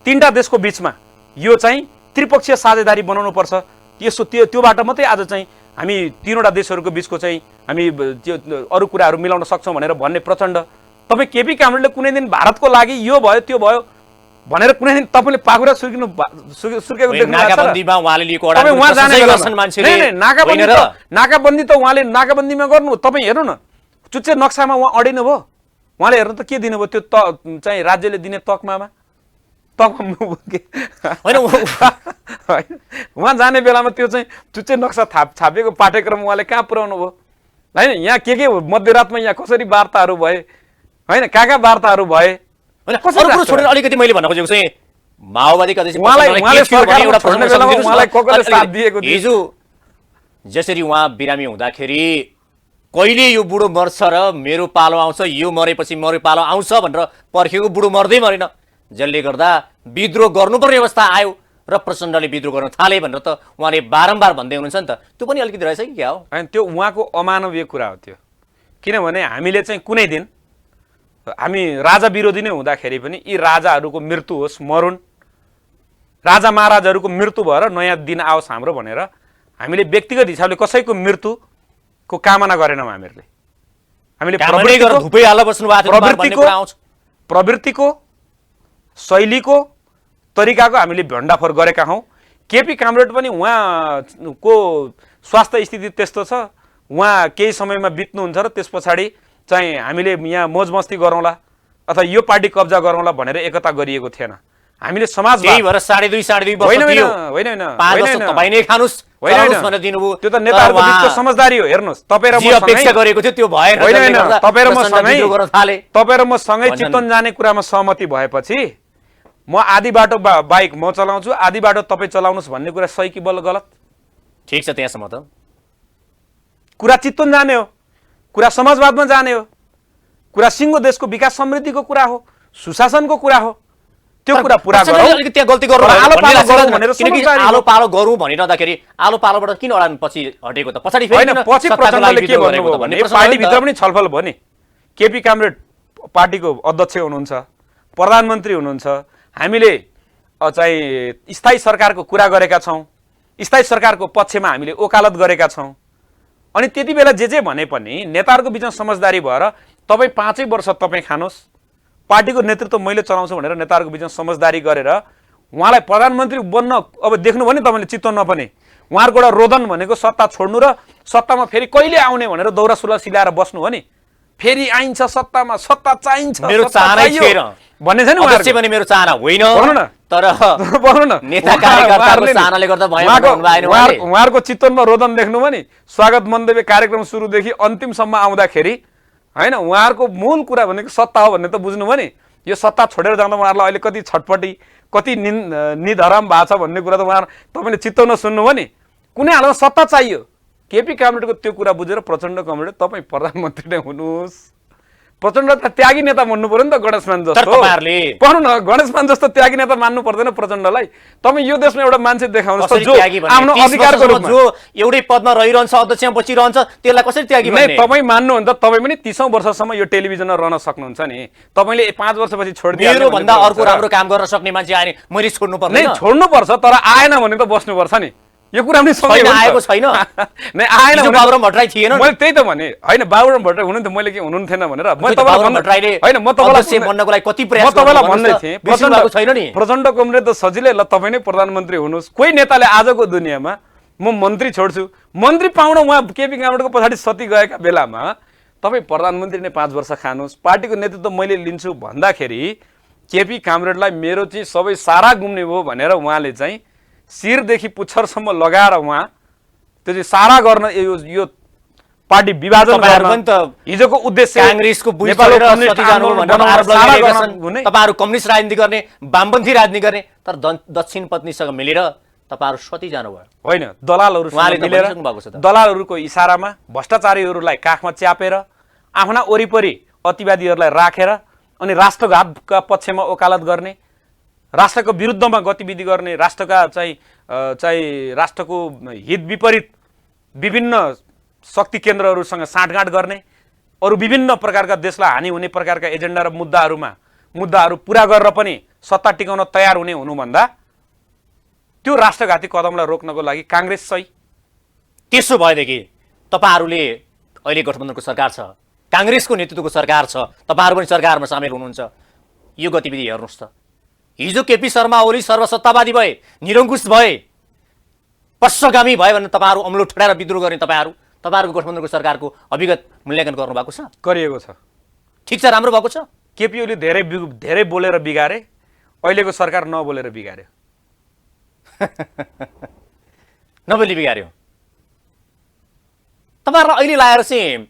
3टा देशको बीचमा यो चाहिँ त्रिपक्षीय साझेदारी बनाउनु पर्छ, त्योबाट मात्रै आज चाहिँ हामी 3वटा देशहरूको बीचको चाहिँ हामी त्यो अरू कुराहरू मिलाउन सक्छौँ भनेर भन्ने प्रचण्ड। तपाईँ केपी कामरेडले कुनै दिन भारतको लागि यो भयो त्यो भयो भनेर कुनै दिन तपाईँले पाखुरा सुर्केको देख्नु
नाकाबन्दीमा उहाँले लिएको
तपाईँ उहाँ जाने नाकाबन्दी त उहाँले नाकाबन्दीमा गर्नु। तपाईँ हेर्नु न, चुच्चे नक्सामा उहाँ अडिनु भयो। उहाँले हेर्नु त के दिनुभयो? त्यो चाहिँ राज्यले दिने तकमामा उहाँ जाने बेलामा त्यो चाहिँ चुच्चे नक्सा छापिएको पाठ्यक्रम उहाँले कहाँ पुर्याउनु भयो होइन? यहाँ के मध्यरातमा यहाँ कसरी वार्ताहरू भए होइन, कहाँ वार्ताहरू भए?
छोडेर अलिकति मैले भन्न खोजेको चाहिँ माओवादीका हिजो जसरी उहाँ बिरामी हुँदाखेरि कहिले यो बुढो मर्छ र मेरो पालो आउँछ, यो मरेपछि मेरो पालो आउँछ भनेर पर्खेको बुढो मर्दै मरेन, जसले गर्दा विद्रोह गर्नुपर्ने अवस्था आयो र प्रचण्डले विद्रोह गर्न थाले भनेर त उहाँले बारम्बार भन्दै हुनुहुन्छ नि त। त्यो पनि अलिकति रहेछ कि क्या हो?
होइन, त्यो उहाँको अमानवीय कुरा हो त्यो। किनभने हामीले चाहिँ कुनै दिन हामी राजा विरोधी नै हुँदाखेरि पनि यी राजाहरूको मृत्यु होस्, मरुन्, राजा महाराजाहरूको मृत्यु भएर नयाँ दिन आओस् हाम्रो भनेर हामीले व्यक्तिगत हिसाबले कसैको मृत्युको कामना गरेनौँ। हामीले प्रवृत्तिको शैलीको तरिकाको हामीले भण्डाफोर गरेका हौँ। केपी कामरेड पनि उहाँको स्वास्थ्य स्थिति त्यस्तो छ, उहाँ केही समयमा बित्नुहुन्छ र त्यस पछाडि चाहिँ हामीले यहाँ मोज मस्ती गरौँला अथवा यो पार्टी कब्जा गरौँला भनेर एकता गरिएको थिएन। हामीले समाजवाद
त्यही भएर 2.5 वर्ष थियो।
होइन,
5 वर्ष तपाईँ नै खानुस् भनेर दिनुभयो।
त्यो त नेताहरूको बिचको समझदारी हो। हेर्नुहोस्, तपाईँ र म
अपेक्षा गरेको थियो त्यो भएन।
तपाईँ र म सँगै चितवन जाने कुरामा सहमति भएपछि म आधी बाटो बाइक म चलाउँछु, आधी बाटो तपाईँ चलाउनुहोस् भन्ने कुरा सही कि गलत?
ठिक छ, त्यहाँसम्म त
कुरा चितवन जाने हो, कुरा समाजवादमा जाने हो, कुरा सिङ्गो देशको विकास समृद्धिको कुरा हो, सुशासनको कुरा हो, त्यो कुरा पुरा
प्रचण्डले
गरौँ।
अलिकति त्यहाँ गल्ती गर्नु
तर
भयो
आलो
भन्ने
पालो
लाग्छ
गरौँ
किन?
भनेर
किनकि
समझदारी हो।
आलो पालो गरौँ भनिरहँदाखेरि आलो पालोबाट किन अडान पछि हटेको त? पछाडि फेरि
होइन,
किन
पछि
सत्ताको
प्रचण्डले
लागि
के
विद्रोह गरेको
भन्नुभयो
त
भने
भन्ने प्रश्न
पार्टी
हो नि
भित्र
त।
पनि छलफल भयो नि। केपी कामरेड पार्टीको अध्यक्ष हुनुहुन्छ, प्रधानमन्त्री हुनुहुन्छ, हामीले चाहिँ स्थायी सरकारको कुरा गरेका छौँ, स्थायी सरकारको पक्षमा हामीले ओकालत गरेका छौँ। अनि त्यति बेला जे भने पनि नेताहरूको बिचमा समझदारी भएर तपाईँ 5 वर्ष तपाईँ खानुहोस्, पार्टीको नेतृत्व मैले चलाउँछु भनेर नेताहरूको बिचमा समझदारी गरेर उहाँलाई प्रधानमन्त्री बन्न अब देख्नु भने तपाईँले चित्त नपर्ने उहाँहरूको एउटा रोदन भनेको सत्ता छोड्नु र सत्तामा फेरि कहिले आउने भनेर दौरा सुरुवाल सिलाएर बस्नु हो नि। फेरि आइन्छ सत्तामा, सत्ता चाहिन्छ,
मेरो
सत्ता
चाहनै
चाहियो
थिएन
भन्ने छ नि
अध्यक्ष
उहाँहरूको।
भने मेरो चाहना होइन,
भन्नु न।
तर
भन्नु न,
नेता कार्यकर्ताको
उहाँहरूले नि
चाहनाले गर्दा भयो
उहाँको-
भन्नु भएन उहाँले।
उहाँहरूको चितवनमा रोदन देख्नु भने स्वागत मन्तव्य कार्यक्रम सुरुदेखि अन्तिमसम्म आउँदाखेरि होइन उहाँहरूको मूल कुरा भनेको सत्ता हो भन्ने त बुझ्नु भने यो सत्ता छोडेर जाँदा उहाँहरूलाई अहिले कति छटपटी कति निधराम भएको छ भन्ने कुरा त उहाँ तपाईँले चित्तवनमा सुन्नु भने कुनै हालतमा सत्ता चाहियो। केपी कामरेडको त्यो कुरा बुझेर प्रचण्ड कामरेड तपाईँ प्रधानमन्त्री नै हुनुहोस्। प्रचण्ड त त्यागी नेता मान्नु पर्यो नि त गणेशमान
तर
जस्तो।
तपाईँहरूले
भन्नु न, गणेशमान जस्तो त्यागी नेता मान्नु पर्दैन प्रचण्डलाई। तपाईँ यो देशमा एउटा मान्छे देखाउनुहोस् त
कसरी
जो
त्यागी भन्ने?
आफ्नो
30
अधिकारको
वर्षसम्म
रूपमा
जो एउटै पदमा रहिरहन्छ अध्यक्षमा बचिरहन्छ त्यसलाई कसरी त्यागी
नै
भन्ने?
तपाईँ मान्नु भने त तपाईँ पनि 30औं वर्षसम्म यो टेलिभिजनमा रहन सक्नुहुन्छ नि। तपाईँले 5 वर्षपछि छोडिदिनु
मेरो भन्दा अर्को राम्रो काम गर्न सक्ने मान्छे आए मैले छोड्नु
नै
पर्दैन?
छोड्नुपर्छ, तर आएन भने त बस्नुपर्छ नि। यो कुरा पनि सँगै
छैन,
हो नि त।
आएको छैन।
नै आएन
हिजो
भने
बाबुराम भट्टराई थिएन नि।
मैले त्यही त भने होइन बाबुराम भट्टराई हुनुहुन्थ्यो, मैले के हुनुहुन्थेन भनेर
खै त बाबुराम भट्टराईले
होइन म तपाईँलाई
अध्यक्ष बन्नको लागि कति
म
प्रयास
तपाईँलाई
गर्नु
भन्दै
भन्नुहोस्
थिएँ
त? बिर्सिनु भएको छैन नि।
प्रचण्ड कामरेड त सजिलै ल तपाईँ नै प्रधानमन्त्री हुनुहोस्। कोही नेताले आजको दुनियाँमा म मन्त्री छोड्छु, मन्त्री पाउन उहाँ केपी कामरेडको पछाडि सती गएका बेलामा तपाईँ प्रधानमन्त्री नै 5 वर्ष खानुहोस्, पार्टीको नेतृत्व मैले लिन्छु भन्दाखेरि केपी कामरेडलाई मेरो चाहिँ सबै सारा गुम्ने भयो भनेर उहाँले चाहिँ शिरदेखि पुच्छरसम्म लगाएर उहाँ त्यो चाहिँ सारा गर्न यो पार्टी विभाजन
तपाईँहरू
गर्न
पनि त
हिजोको उद्देश्य
काङ्ग्रेसको बुझ
नेपालको
छोडेर
कम्युनिस्ट
सती जानुभयो
आन्दोलन
भनेर
बनाउन
आरोप
सारा
लगाइरहेका
गर्न
छन्।
हुने।
तपाईँहरू कम्युनिस्ट राजनीति गर्ने, वामपन्थी राजनीति गर्ने, तर दक्षिण पत्नीसँग मिलेर तपाईँहरू सती जानुभयो।
होइन, दलालहरूसँग
उहाँले त
मिलेर
भनिसक्नु भएको छ त।
दलालहरूको इसारामा भ्रष्टाचारीहरूलाई काखमा च्यापेर आफ्ना वरिपरि अतिवादीहरूलाई राखेर अनि राष्ट्रघातका पक्षमा ओकालत गर्ने, राष्ट्रको विरुद्धमा गतिविधि गर्ने, राष्ट्रका चाहिँ राष्ट्रको हित विपरीत विभिन्न शक्ति केन्द्रहरूसँग साँठगाँठ गर्ने, अरू विभिन्न प्रकारका देशलाई हानि हुने प्रकारका एजेन्डा र मुद्दाहरू पुरा गरेर पनि सत्ता टिकाउन तयार हुने हुनुभन्दा त्यो राष्ट्रघाती कदमलाई रोक्नको लागि काङ्ग्रेस सही।
त्यसो भएदेखि तपाईँहरूले अहिले गठबन्धनको सरकार छ, काङ्ग्रेसको नेतृत्वको सरकार छ, तपाईँहरू पनि सरकारमा सामेल हुनुहुन्छ, यो गतिविधि हेर्नुहोस् त। हिजो केपी शर्मा ओली सर्वसत्तावादी भए, निरङ्कुश भए, पश्चगामी भए भनेर तपाईँहरू अम्लो ठडाएर विद्रोह गर्ने तपाईँहरूको गठबन्धनको सरकारको अभिगत मूल्याङ्कन गर्नुभएको छ?
गरिएको छ।
ठिक छ, राम्रो भएको छ।
केपी ओली धेरै बोलेर बिगारे, अहिलेको सरकार नबोलेर बिगार्यो।
नबोली बिगार्यो। तपाईँहरूलाई अहिले लाएर चाहिँ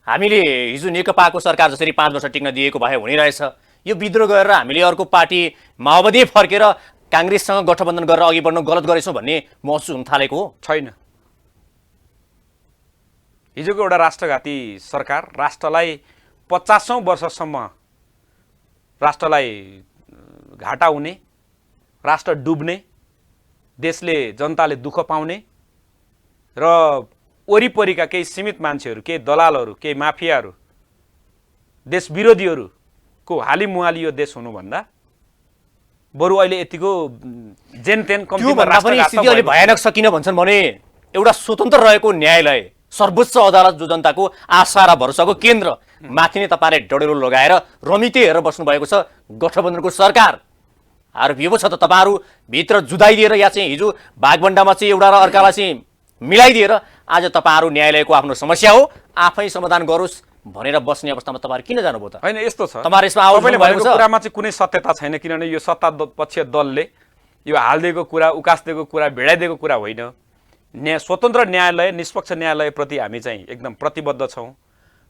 हामीले हिजो नेकपाको सरकार जसरी 5 वर्ष टिक्न दिएको भए हुने रहेछ, यो विद्रोह गरेर हामीले अर्को पार्टी माओवादी फर्केर काङ्ग्रेससँग गठबन्धन गरेर अघि बढ्नु गलत गरेछौँ भन्ने महसुस हुन थालेको हो?
छैन। हिजोको एउटा राष्ट्रघाती सरकार राष्ट्रलाई 50औं वर्षसम्म राष्ट्रलाई घाटा हुने, राष्ट्र डुब्ने, देशले जनताले दुःख पाउने र वरिपरिका केही सीमित मान्छेहरू, केही दलालहरू, केही माफियाहरू, देश विरोधीहरूको हालिमुहाली यो देश हुनुभन्दा बरु अहिले यतिको जेनतेन
त्यो
कम्तीमा
भन्दा पनि स्थिति अहिले भयानक छ। किन भन्छन् भने एउटा स्वतन्त्र रहेको न्यायालय, सर्वोच्च अदालत जो जनताको आशा र भरोसाको केन्द्र, माथि नै तपाईँले डडेलो लगाएर रमिते हेरेर बस्नुभएको छ गठबन्धनको सरकार। आरोप यो छ त तपाईँहरू भित्र जुदाइदिएर या चाहिँ हिजो भागभण्डामा चाहिँ एउटा र अर्कालाई चाहिँ मिलाइदिएर आज तपाईँहरू न्यायालयको आफ्नो समस्या हो आफै समाधान गरोस् भनेर बस्ने अवस्थामा तपाईँहरू किन जानुभयो त?
होइन, यस्तो छ।
तपाईँहरू यसमा आवाज
तपाईँले
उठाउनु भएको
भनेको
छ?
कुरामा चाहिँ कुनै सत्यता छैन, किनभने यो सत्ता पक्षीय दलले यो हालिदिएको कुरा, उकास्दिएको कुरा, भिडाइदिएको कुरा होइन। स्वतन्त्र न्यायालय, निष्पक्ष न्यायालयप्रति हामी चाहिँ एकदम प्रतिबद्ध छौँ।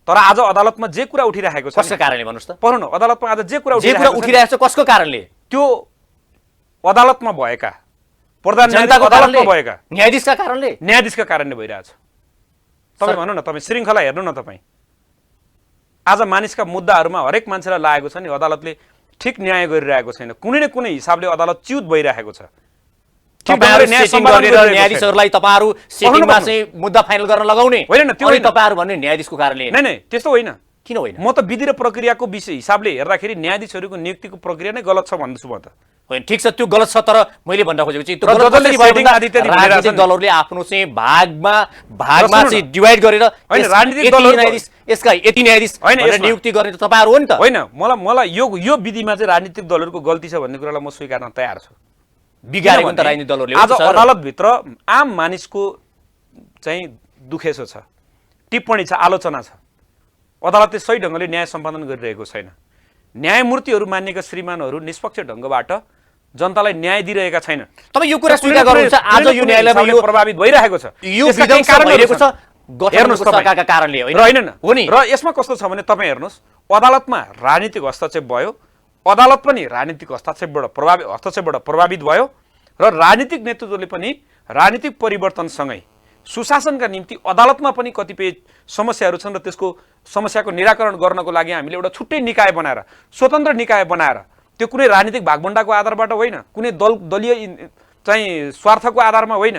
तर आज अदालतमा जे कुरा उठिरहेको छ,
कसको कारणले भन्नुहोस् त?
पढ्नु न, अदालतमा आज जे कुरा
उठिरहेको छ कसको कारणले?
त्यो अदालतमा भएका प्रधान
जनताको
अदालतमा
कारणले,
भएका
न्यायाधीशका कारणले,
न्यायाधीशका कारणले भइरहेछ। तपाईँ भन्नु न, तपाईँ श्रृङ्खला हेर्नु न। तपाईँ आज मानिसका मुद्दाहरूमा हरेक मान्छेलाई लागेको छ नि अदालतले ठिक न्याय गरिरहेको छैन, कुनै न कुनै हिसाबले अदालत च्युत भइरहेको छ।
न्यायाधीशहरूलाई तपाईहरु सेटिङमा चाहिँ मुद्दा फाइनल गर्न लगाउने
होइन, त्यो
अनि तपाईहरु भन्ने न्यायाधीशको कारणले
नै त्यस्तो होइन।
किन होइन?
म त विधि र प्रक्रियाको विषय हिसाबले हेर्दाखेरि न्यायाधीशहरूको नियुक्तिको प्रक्रिया नै गलत छ भन्छु म त।
होइन, ठिक छ, त्यो गलत छ, तर मैले भन्न खोजेको चाहिँ राजनीतिक दलहरूले आफ्नो चाहिँ भागमा चाहिँ डिभाइड गरेर
राजनीतिक दलहरू
यसका यति न्यायाधीश नियुक्ति गर्ने त तपाईहरु हो नि त।
होइन, मलाई यो विधिमा चाहिँ राजनीतिक दलहरूको गल्ती छ भन्ने कुरालाई म स्वीकार्न तयार छु।
बिगारेको त राजनीतिक दलहरूले
आज अदालतभित्र आम मानिसको चाहिँ दुखेसो छ, टिप्पणी छ, आलोचना छ। अदालतले सही ढङ्गले न्याय सम्पादन गरिरहेको छैन। न्यायमूर्तिहरू मानिएका श्रीमानहरू निष्पक्ष ढङ्गबाट जनतालाई न्याय दिइरहेका छैन।
तपाईँ यो कुरा स्वीकार गर्नुहुन्छ आज यो न्यायालयमा यो
प्रभावित भइरहेको छ,
यो कारण भइरहेको छ हेर्नुस् सरकारका कारणले
होइन
हो नि।
र यसमा कस्तो छ भने तपाईँ हेर्नुहोस्, अदालतमा राजनीतिक हस्तक्षेप भयो, अदालत पनि राजनीतिक हस्तक्षेपबाट प्रभावित भयो र राजनीतिक नेतृत्वले पनि राजनीतिक परिवर्तनसँगै सुशासनका निम्ति अदालतमा पनि कतिपय समस्याहरू छन् र त्यसको समस्याको निराकरण गर्नको लागि हामीले एउटा छुट्टै निकाय बनाएर, स्वतन्त्र निकाय बनाएर, त्यो कुनै राजनीतिक भागभण्डाको आधारबाट होइन, कुनै दलीय चाहिँ स्वार्थको आधारमा होइन,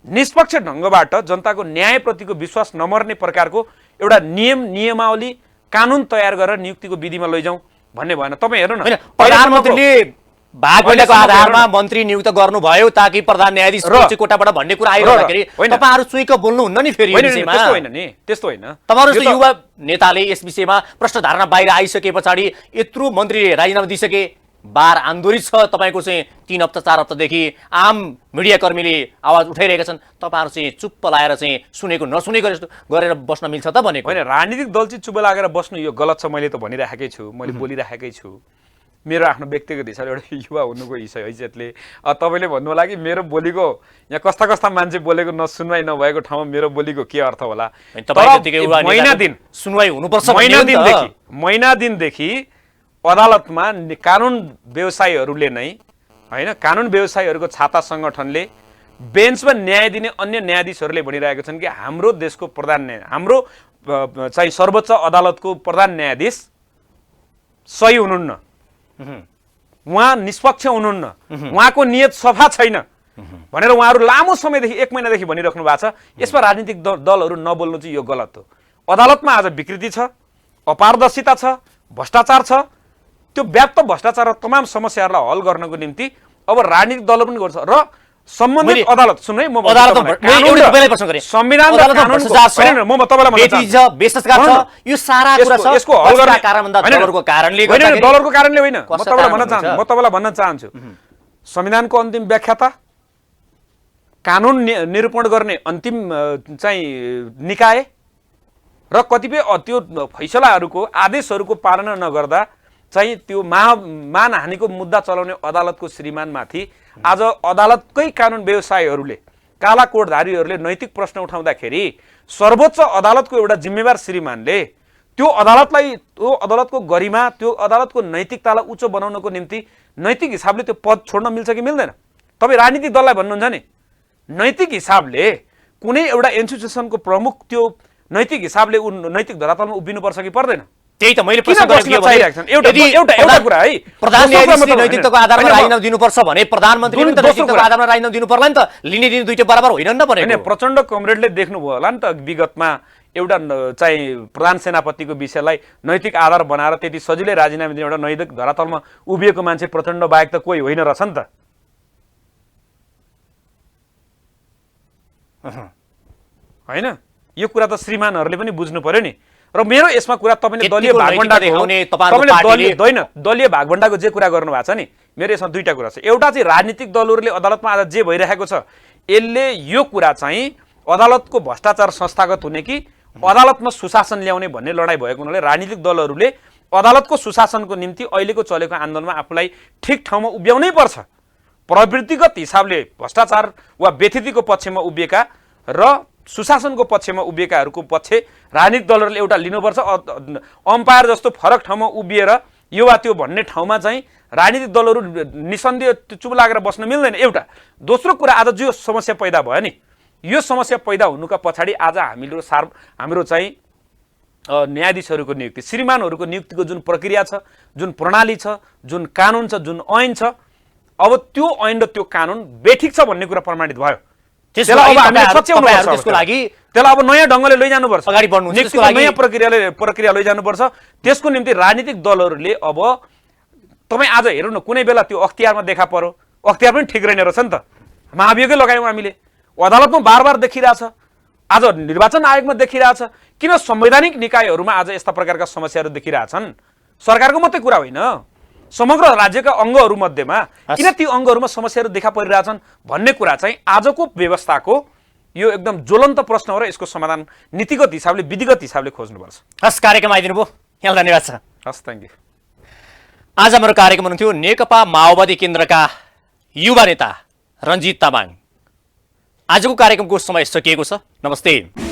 निष्पक्ष ढङ्गबाट जनताको न्यायप्रतिको विश्वास नमर्ने प्रकारको एउटा नियमावली कानुन तयार गरेर नियुक्तिको विधिमा लैजाउँ भन्ने भएन। तपाईँ हेर्नु न,
प्रधानमन्त्रीले भागभण्डाको आधारमा मन्त्री नियुक्त गर्नुभयो ताकि प्रधान न्यायाधीश कोटाबाट भन्ने कुरा आइरहँदाखेरि तपाईहरु चुइक बोल्नुहुन्न नि फेरि यो विषयमा।
त्यस्तो होइन नि, त्यस्तो होइन।
तपाईहरु जस्तो युवा नेताले यस विषयमा प्रश्न धारणा बाहिर आइसके पछाडि यत्रो मन्त्रीले राजीनामा दिइसके, बार आन्दोलित छ तपाईको चाहिँ 3 हप्ता 4 हप्तादेखि आम मिडियाकर्मीले आवाज उठाइरहेका छन्, तपाईहरु चाहिँ चुप्प लागेर चाहिँ सुनेको नसुनेको जस्तो गरेर बस्न मिल्छ त भनेको
होइन। राजनीतिक दल चाहिँ चुप्प लागेर बस्नु यो गलत छ, मैले त भनिराखेकै छु, मैले बोलिराखेकै छु। मेरो आफ्नो व्यक्तिगत हिसाबले एउटा युवा हुनुको हैसियतले तपाईले भन्नु होला कि मेरो बोलीको यहाँ कस्ता कस्ता मान्छे बोलेको नसुनवाई नभएको ठाउँमा मेरो बोलीको के अर्थ होला। महिना दिनदेखि अदालतमा कानुन व्यवसायीहरूले नै होइन, कानुन व्यवसायीहरूको छाता सङ्गठनले बेन्चमा न्याय दिने अन्य न्यायाधीशहरूले भनिरहेका छन् कि हाम्रो देशको हाम्रो चाहिँ सर्वोच्च अदालतको प्रधान न्यायाधीश सही हुनुहुन्न, उहाँ निष्पक्ष हुनुहुन्न, उहाँको नियत सफा छैन भनेर उहाँहरू लामो समयदेखि 1 महिनादेखि भनिराख्नु भएको छ। यसमा राजनीतिक दलहरू नबोल्नु चाहिँ यो गलत हो। अदालतमा आज विकृति छ, अपारदर्शिता छ, भ्रष्टाचार छ। त्यो व्याप्त भ्रष्टाचार र तमाम समस्याहरूलाई हल गर्नको निम्ति अब राजनीतिक दलहरू पनि गर्छ र सम्बन्धित अदालत सुन्नु है, म संविधान र कानुनको
यो सारा कुरा छ
यसको हल गर्ने
दलहरुको कारणले
होइन, म तपाईलाई भन्न चाहन्छु संविधानको अन्तिम व्याख्याता, कानुन निरूपण गर्ने अन्तिम चाहिँ निकाय र कतिपय त्यो फैसलाहरूको आदेशहरूको पालना नगर्दा चाहिँ त्यो मानहानिको मुद्दा चलाउने अदालतको श्रीमानमाथि आज अदालतकै कानुन व्यवसायीहरूले, काला कोटधारीहरूले नैतिक प्रश्न उठाउँदाखेरि सर्वोच्च अदालतको एउटा जिम्मेवार श्रीमानले त्यो अदालतको गरिमा, त्यो अदालतको नैतिकतालाई उच्च बनाउनको निम्ति नैतिक हिसाबले त्यो पद छोड्न मिल्छ कि मिल्दैन? तपाईँ राजनीतिक दललाई भन्नुहुन्छ नि, नैतिक हिसाबले कुनै एउटा इन्स्टिट्युसनको प्रमुख त्यो नैतिक हिसाबले नैतिक धरातलमा उभिनुपर्छ कि पर्दैन?
त्यही त मैले प्रश्न गरेको एउटा कुरा है, प्रधान न्यायाधीशले नैतिकताको आधारमा राजीनामा दिनुपर्छ भने प्रधानमन्त्रीले पनि त नैतिकताको आधारमा राजीनामा दिनु पर्ला नि त। लिने दिने दुईटै बराबर होइन नि त भनेको।
प्रचण्ड कमरेडले देख्नुभयो होला नि त विगतमा एउटा चाहिँ प्रधान सेनापतिको विषयलाई नैतिक आधार बनाएर त्यति सजिलै राजीनामा दिने एउटा नैतिक धरातलमा उभिएको मान्छे प्रचण्ड बाहेक त कोही होइन रहेछ नि त, होइन? यो कुरा त श्रीमानहरूले पनि बुझ्नु पर्यो नि। र मेरो यसमा कुरा तपाईँले दलीय भागभण्डाको जे कुरा गर्नु भएको छ नि, मेरो यसमा दुईटा कुरा छ। एउटा चाहिँ राजनीतिक दलहरूले अदालतमा आज जे भइरहेको छ यसले यो कुरा चाहिँ अदालतको भ्रष्टाचार संस्थागत हुने कि अदालतमा सुशासन ल्याउने भन्ने लडाइँ भएको हुनाले राजनीतिक दलहरूले अदालतको सुशासनको निम्ति अहिलेको चलेको आन्दोलनमा आफूलाई ठिक ठाउँमा उभ्याउनै पर्छ। प्रवृत्तिगत हिसाबले भ्रष्टाचार वा व्यथितिको पक्षमा उभिएका र सुशासनको पक्षमा उभिएकाहरूको पक्ष राजनीतिक दलहरूले एउटा लिनुपर्छ। अम्पायर जस्तो फरक ठाउँमा उभिएर यो वा त्यो भन्ने ठाउँमा चाहिँ राजनीतिक दलहरू निसन्देह चुप लागेर बस्न मिल्दैन, एउटा। दोस्रो कुरा, आज जो समस्या पैदा भयो नि, यो समस्या पैदा हुनुका पछाडि आज हाम्रो चाहिँ न्यायाधीशहरूको नियुक्ति, श्रीमानहरूको नियुक्तिको जुन प्रक्रिया छ, जुन प्रणाली छ, जुन कानुन छ, जुन ऐन छ, अब त्यो ऐन र त्यो कानुन बेठिक छ भन्ने कुरा प्रमाणित भयो। त्यसलाई अब हामीले सच्याउनुपर्छ।
त्यसको लागि
त्यसलाई अब नयाँ ढङ्गले लैजानुपर्छ,
अगाडि बढ्नुहुन्छ। त्यसको
नियुक्तिको
लागि
नयाँ प्रक्रिया लैजानुपर्छ। त्यसको निम्ति राजनीतिक दलहरूले अब तपाईँ आज हेर्नु न, कुनै बेला त्यो अख्तियारमा देखा पर्यो, अख्तियार पनि ठिक रहेन रहेछ नि त, महाभियोगै लगायौँ हामीले, अदालतमा बार देखिरहेछ, आज निर्वाचन आयोगमा देखिरहेछ। किन संवैधानिक निकायहरूमा आज यस्ता प्रकारका समस्याहरू देखिरहेछन्? सरकारको मात्रै कुरा होइन, समग्र राज्यका अङ्गहरू मध्येमा किन ती अङ्गहरूमा समस्याहरू देखा परिरहेछन् भन्ने कुरा चाहिँ आजको व्यवस्थाको यो एकदम ज्वलन्त प्रश्न हो र यसको समाधान नीतिगत हिसाबले, विधिगत हिसाबले खोज्नुपर्छ।
हस्, कार्यक्रम आइदिनु भयो, यहाँलाई धन्यवाद छ।
हस्, थ्याङ्क यू।
आज हाम्रो कार्यक्रम हुनुहुन्थ्यो नेकपा माओवादी केन्द्रका युवा नेता रञ्जित तामाङ। आजको कार्यक्रमको समय सकिएको छ। नमस्ते।